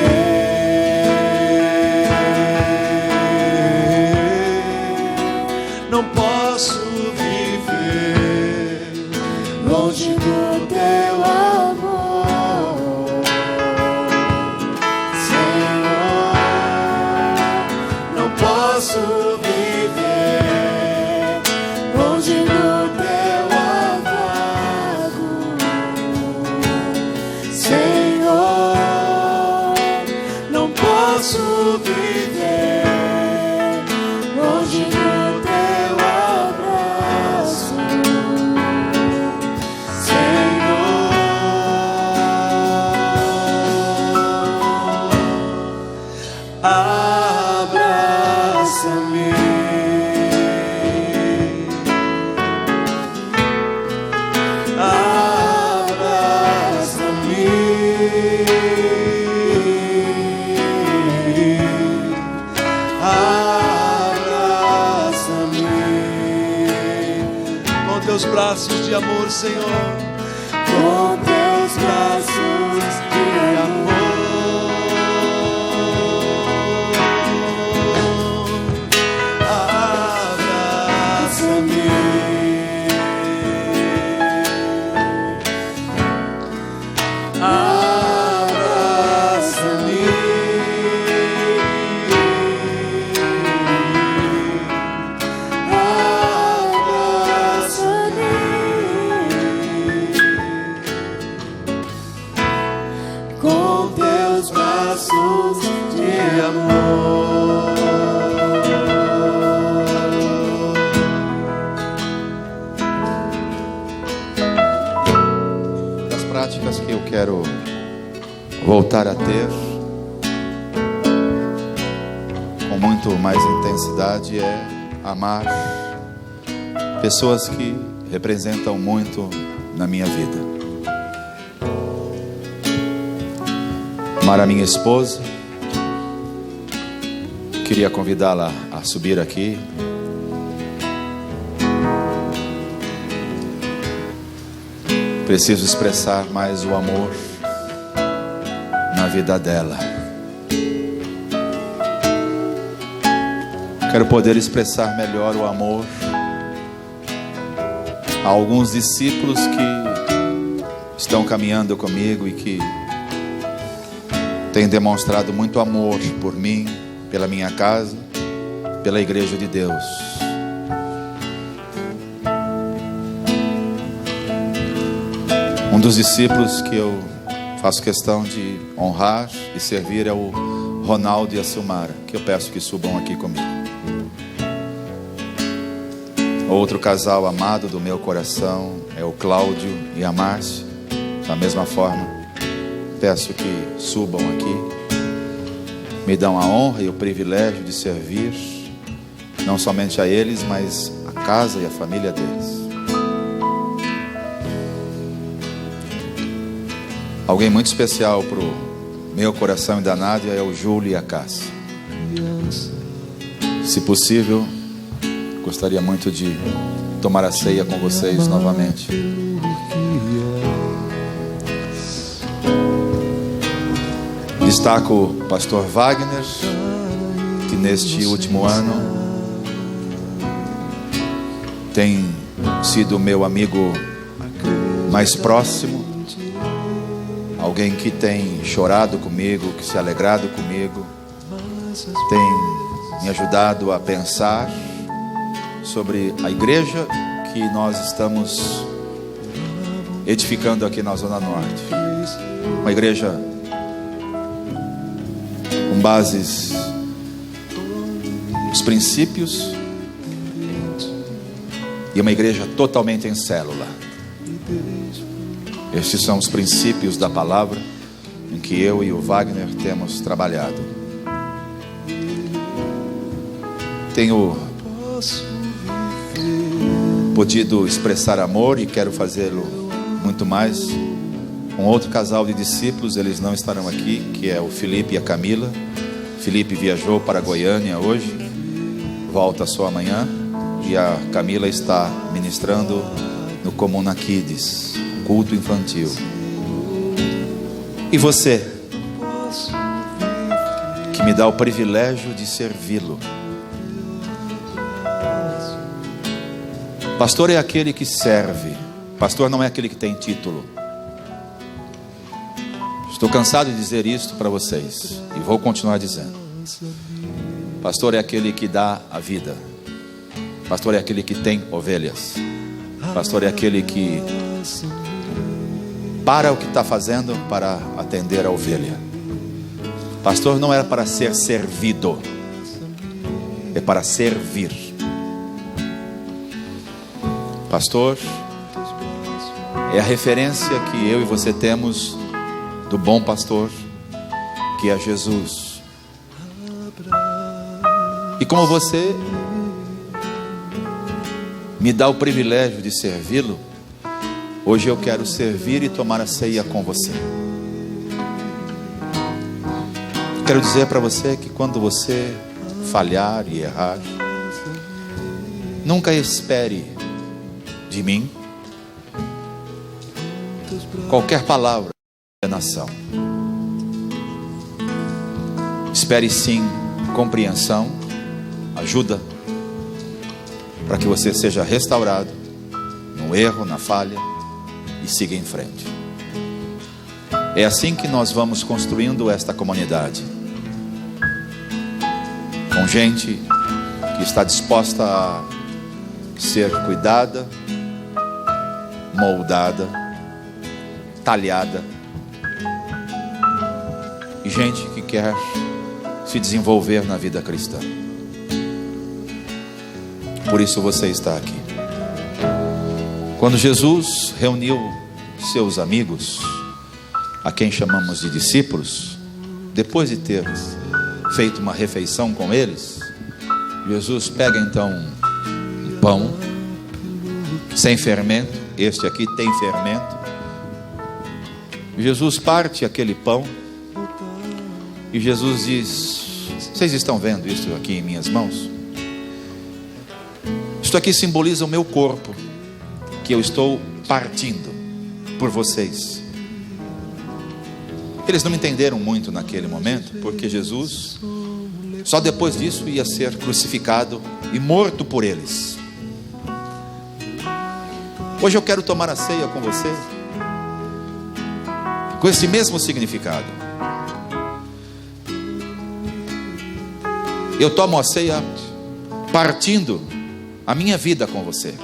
Não posso viver longe do teu amor, Senhor. Não posso viver longe do teu afago, Senhor. Não posso viver longe do teus braços de amor, Senhor. Com teus braços de amor, abraça-me. Abraça-me. Das práticas que eu quero voltar a ter com muito mais intensidade é amar pessoas que representam muito na minha vida. Amar a minha esposa. Queria convidá-la a subir aqui. Preciso expressar mais o amor na vida dela. Quero poder expressar melhor o amor a alguns discípulos que estão caminhando comigo e que têm demonstrado muito amor por mim, pela minha casa, pela Igreja de Deus. Um dos discípulos que eu faço questão de honrar e servir é o Ronaldo e a Silmara, que eu peço que subam aqui comigo. Outro casal amado do meu coração é o Cláudio e a Márcia, Da mesma forma, peço que subam aqui. Me dão a honra e o privilégio de servir, não somente a eles, mas a casa e a família deles. Alguém muito especial para o meu coração e da Nádia é o Júlio e a Cássia. Se possível, gostaria muito de tomar a ceia com vocês novamente. Destaco o pastor Wagner, que neste último ano tem sido meu amigo mais próximo, alguém que tem chorado comigo, que se alegrado comigo, tem me ajudado a pensar sobre a igreja que nós estamos edificando aqui na Zona Norte. Uma igreja com bases nos princípios e uma igreja totalmente em célula. Estes são os princípios da palavra em que eu e o Wagner temos trabalhado. Tenho podido expressar amor e quero fazê-lo muito mais com outro casal de discípulos. Eles não estarão aqui, que é o Felipe e a Camila. Felipe viajou para Goiânia hoje, volta só amanhã, e a Camila está ministrando no Comuna Kids, culto infantil. E você, que me dá o privilégio de servi-lo. Pastor é aquele que serve. Pastor não é aquele que tem título. Estou cansado de dizer isto para vocês e vou continuar dizendo. Pastor é aquele que dá a vida. Pastor é aquele que tem ovelhas. Pastor é aquele que para o que está fazendo para atender a ovelha. Pastor não é para ser servido, é para servir. Pastor é a referência que eu e você temos do bom pastor, que é Jesus. E como você me dá o privilégio de servi-lo, hoje eu quero servir e tomar a ceia com você. Quero dizer para você que quando você falhar e errar, nunca espere de mim qualquer palavra de condenação. Espere sim compreensão, ajuda, para que você seja restaurado no erro, na falha e siga em frente. É assim que nós vamos construindo esta comunidade, com gente que está disposta a ser cuidada, moldada, talhada, e gente que quer se desenvolver na vida cristã. Por isso você está aqui. Quando Jesus reuniu seus amigos, a quem chamamos de discípulos, depois de ter feito uma refeição com eles, Jesus pega então um pão sem fermento. Este aqui tem fermento. Jesus parte aquele pão e Jesus diz: vocês estão vendo isso aqui em minhas mãos? Isto aqui simboliza o meu corpo, que eu estou partindo por vocês. Eles não entenderam muito naquele momento, porque Jesus só depois disso ia ser crucificado e morto por eles. Hoje eu quero tomar a ceia com você, com esse mesmo significado. Eu tomo a ceia partindo a minha vida com você.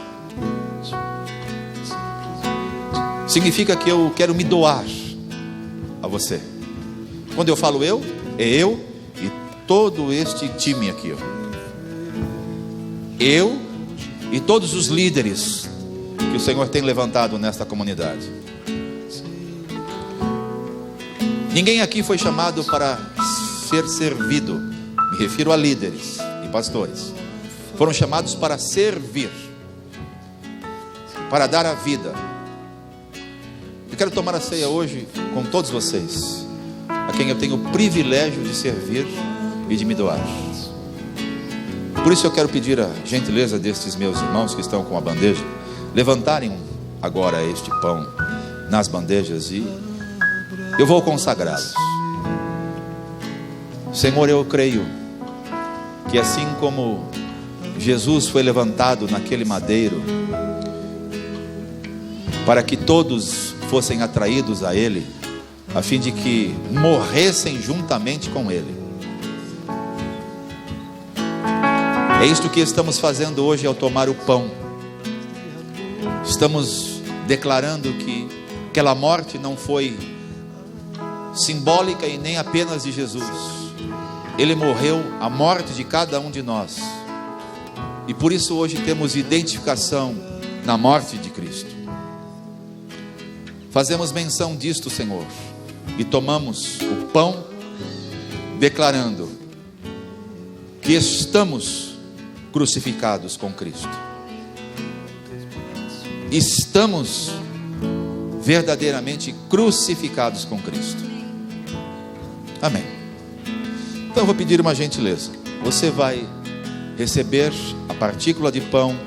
Significa que eu quero me doar a você. Quando eu falo eu, é eu e todo este time aqui, ó. Eu e todos os líderes que o Senhor tem levantado nesta comunidade. Ninguém aqui foi chamado para ser servido. Me refiro a líderes e pastores. Foram chamados para servir, para dar a vida. Eu quero tomar a ceia hoje com todos vocês, a quem eu tenho o privilégio de servir e de me doar. Por isso eu quero pedir a gentileza destes meus irmãos que estão com a bandeja, levantarem agora este pão nas bandejas e eu vou consagrá-los. Senhor, eu creio que assim como Jesus foi levantado naquele madeiro para que todos fossem atraídos a Ele, a fim de que morressem juntamente com Ele. É isto que estamos fazendo hoje ao tomar o pão. Estamos declarando que aquela morte não foi simbólica e nem apenas de Jesus. Ele morreu a morte de cada um de nós. E por isso hoje temos identificação na morte de Cristo. Fazemos menção disto, Senhor, e tomamos o pão, declarando que estamos crucificados com Cristo. Estamos verdadeiramente crucificados com Cristo. Amém. Então eu vou pedir uma gentileza. Você vai receber a partícula de pão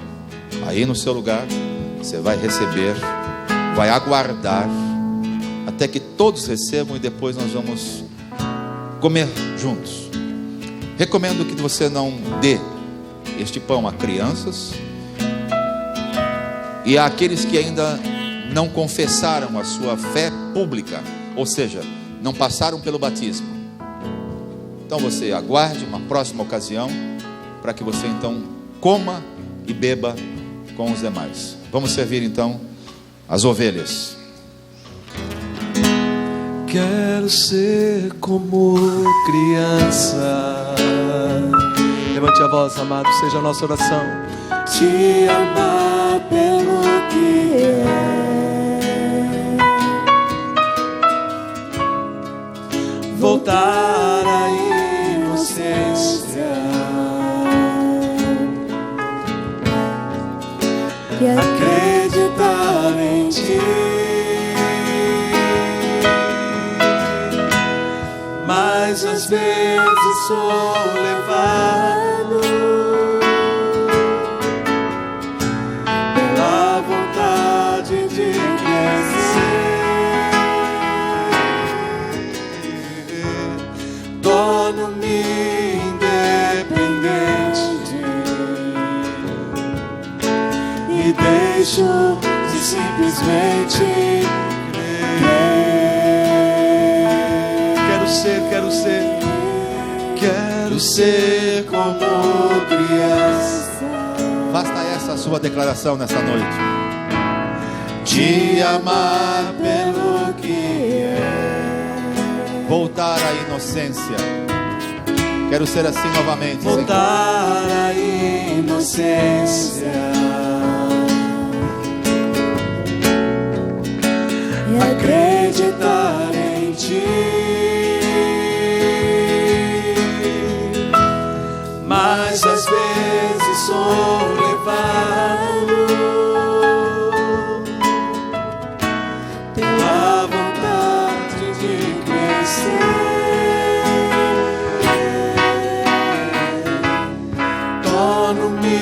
aí no seu lugar. Você vai receber, vai aguardar até que todos recebam e depois nós vamos comer juntos. Recomendo que você não dê este pão a crianças e àqueles que ainda não confessaram a sua fé pública, ou seja, não passaram pelo batismo. Então você aguarde uma próxima ocasião para que você então coma e beba com os demais. Vamos servir então as ovelhas. Quero ser como criança. Levante a voz, amado, seja a nossa oração. Te amar pelo que é, voltar à inocência, acreditar em ti. Mas às vezes sou levado pela vontade de crescer. Torno-me independente e deixo de simplesmente crer. Quero ser como criança. Basta essa sua declaração nessa noite. Te amar pelo que é, Voltar à inocência. Quero ser assim novamente, voltar à inocência, acreditar em ti. Mas às vezes sou levado pela vontade de crescer. Torno-me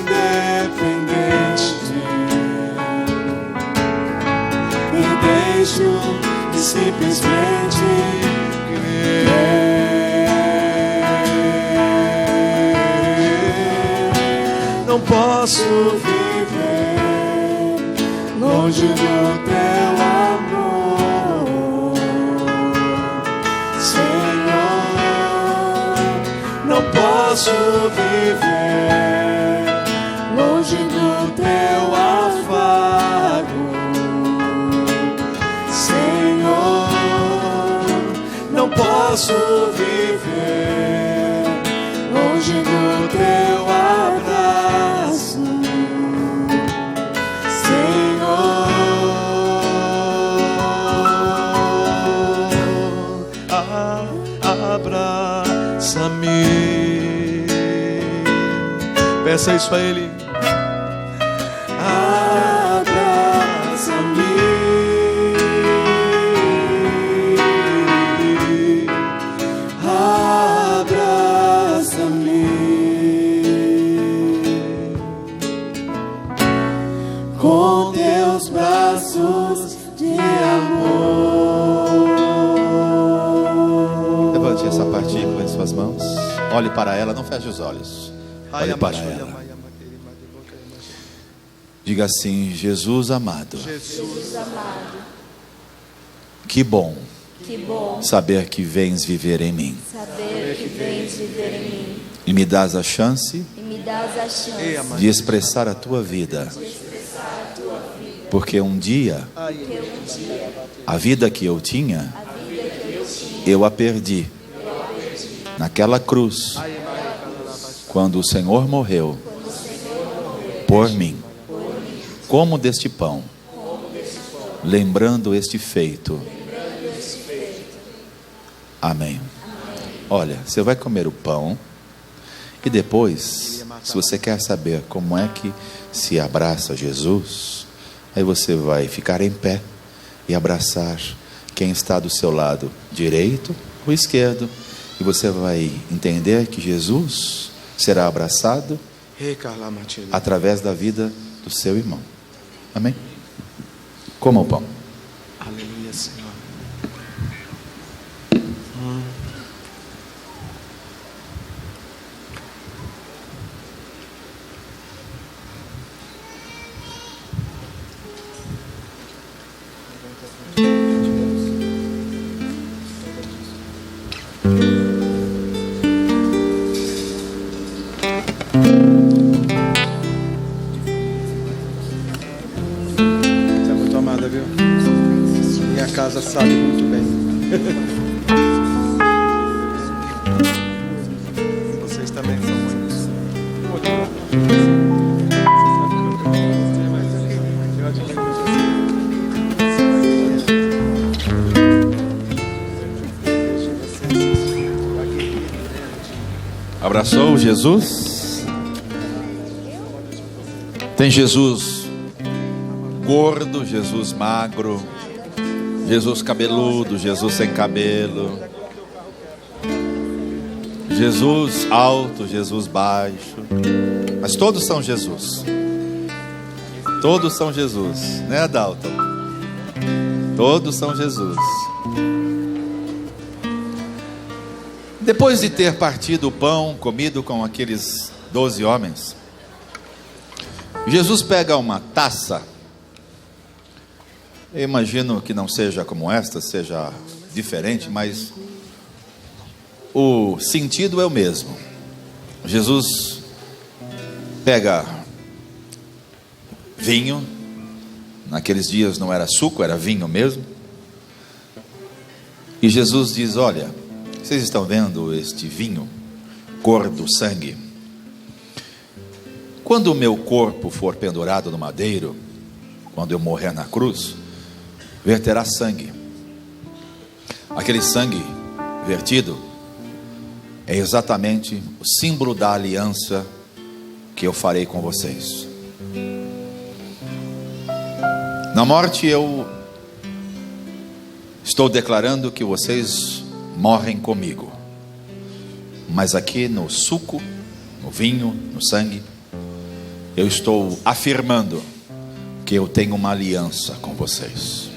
independente e deixo de simplesmente crer. Não posso viver longe do teu amor, Senhor. Não posso viver longe do teu afago, Senhor. Não posso viver longe do teu abraço, Senhor. Peça isso a Ele. Com teus braços de amor. Levante essa partícula em suas mãos. Olhe para ela, não feche os olhos. Olhe para ela. Diga assim: Jesus amado. Jesus amado, Que bom que bom saber que vens viver em mim. saber que vens viver em mim E me dás a chance e me dás a chance de expressar a tua vida. Porque um dia, a vida que eu tinha, eu a perdi. Naquela cruz, quando o Senhor morreu por mim. Como deste pão, lembrando este feito. Amém. Olha, você vai comer o pão e depois, se você quer saber como é que se abraça Jesus, aí você vai ficar em pé e abraçar quem está do seu lado direito ou esquerdo, e você vai entender que Jesus será abraçado através da vida do seu irmão. Amém? Coma o pão. Aleluia, Senhor. Você é muito amada, viu? Minha casa sabe muito bem. Vocês também são muitos. Abraçou Jesus? Tem Jesus gordo, Jesus magro, Jesus cabeludo, Jesus sem cabelo, Jesus alto, Jesus baixo, mas todos são Jesus. Todos são Jesus, né, Dalton? Todos são Jesus. Depois de ter partido o pão, comido com aqueles 12 homens, Jesus pega uma taça. Eu imagino que não seja como esta, seja diferente, mas o sentido é o mesmo. Jesus pega vinho, naqueles dias não era suco, era vinho mesmo, e Jesus diz: olha, vocês estão vendo este vinho, cor do sangue? Quando o meu corpo for pendurado no madeiro, quando eu morrer na cruz, verterá sangue. Aquele sangue vertido é exatamente o símbolo da aliança que eu farei com vocês. Na morte eu estou declarando que vocês morrem comigo, mas aqui no suco, no vinho, no sangue, eu estou afirmando que eu tenho uma aliança com vocês.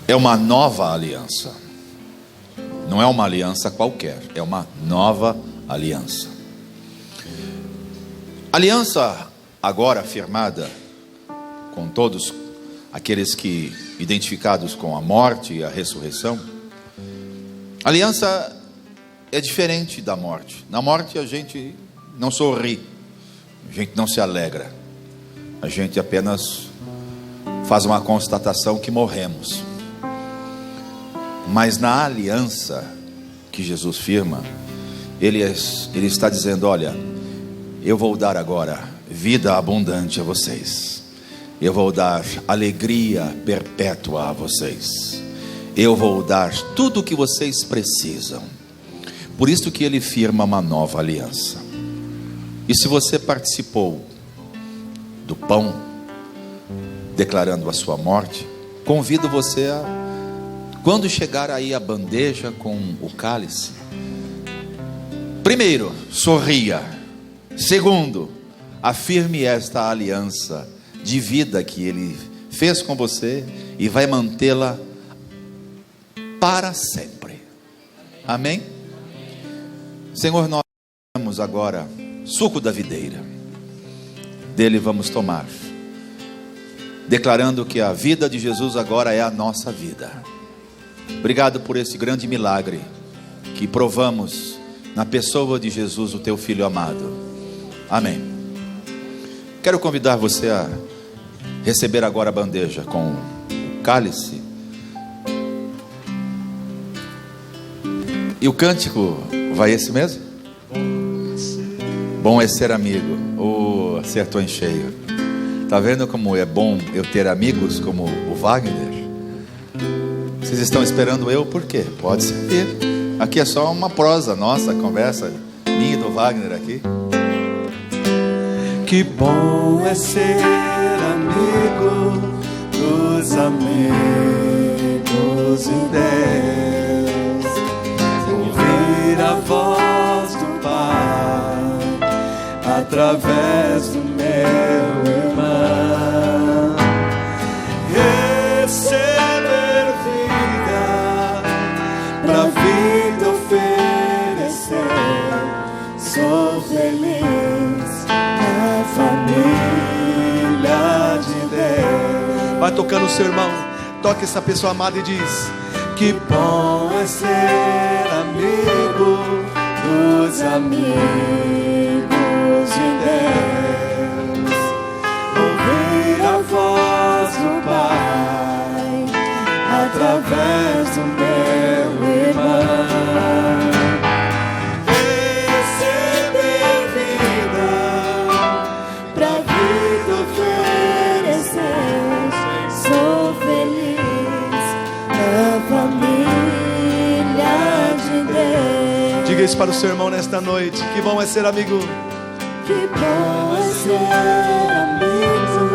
É uma nova aliança. Não é uma aliança qualquer, é uma nova aliança. Aliança agora firmada com todos aqueles que identificados com a morte e a ressurreição. Aliança é diferente da morte. Na morte a gente não sorri, a gente não se alegra, a gente apenas faz uma constatação que morremos. Mas na aliança que Jesus firma, ele está dizendo: olha, eu vou dar agora vida abundante a vocês, eu vou dar alegria perpétua a vocês, eu vou dar tudo o que vocês precisam. Por isso que ele firma uma nova aliança. E se você participou do pão, declarando a sua morte, convido você a, quando chegar aí a bandeja com o cálice, primeiro, sorria. Segundo, afirme esta aliança de vida que Ele fez com você e vai mantê-la para sempre. Amém? Senhor, nós temos agora suco da videira. Dele vamos tomar, declarando que a vida de Jesus agora é a nossa vida. Obrigado por esse grande milagre que provamos na pessoa de Jesus, o teu Filho amado. Amém. Quero convidar você a receber agora a bandeja com o cálice. E o cântico vai esse mesmo? Bom é ser amigo. Oh, acertou em cheio. Tá vendo como é bom eu ter amigos como o Wagner? Vocês estão esperando eu por quê? Pode ser. Aqui é só uma prosa nossa, conversa minha e do Wagner aqui. Que bom é ser amigo dos amigos de Deus, ouvir a voz do Pai através do meu irmão, receber vida, pra vida oferecer. Sou feliz na família de Deus. Vai tocando o seu irmão, toca essa pessoa amada e diz: que bom é ser amigo dos amigos de Deus, ouvir a voz do Pai através do meu irmão, receber vida, pra vida oferecer. Sou feliz na família de Deus. Diga isso para o seu irmão nesta noite: que bom é ser amigo. Que bom é ser amigo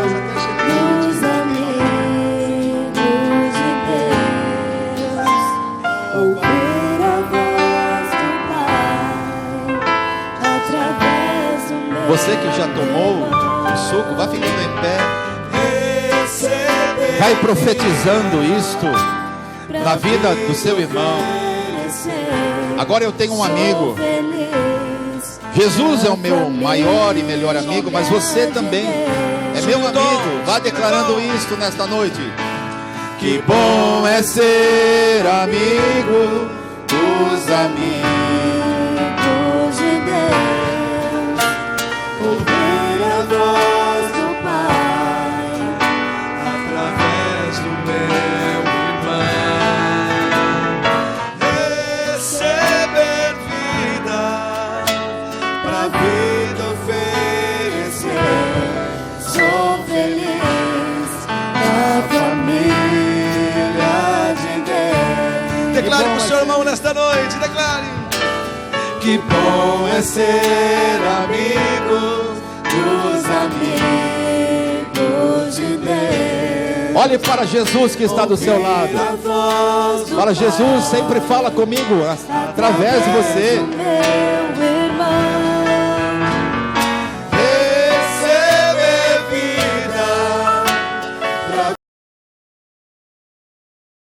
dos amigos de Deus, ouvir a voz do Pai através do meu. Você que já tomou o suco, vai ficando em pé. Vai profetizando isto na vida do seu irmão. Agora eu tenho um amigo. Jesus é o meu maior e melhor amigo, mas você também é meu amigo. Vá declarando isto nesta noite. Que bom é ser amigo dos amigos de Deus, ouvir a voz do Pai através do meu irmão, receber vida, pra vida oferecer. Sou feliz na família de Deus. Declare para o seu irmão nesta noite, declare: que bom é ser amigo dos amigos de Deus. Olhe para Jesus que está do seu lado. Para Jesus, sempre fala comigo através de você.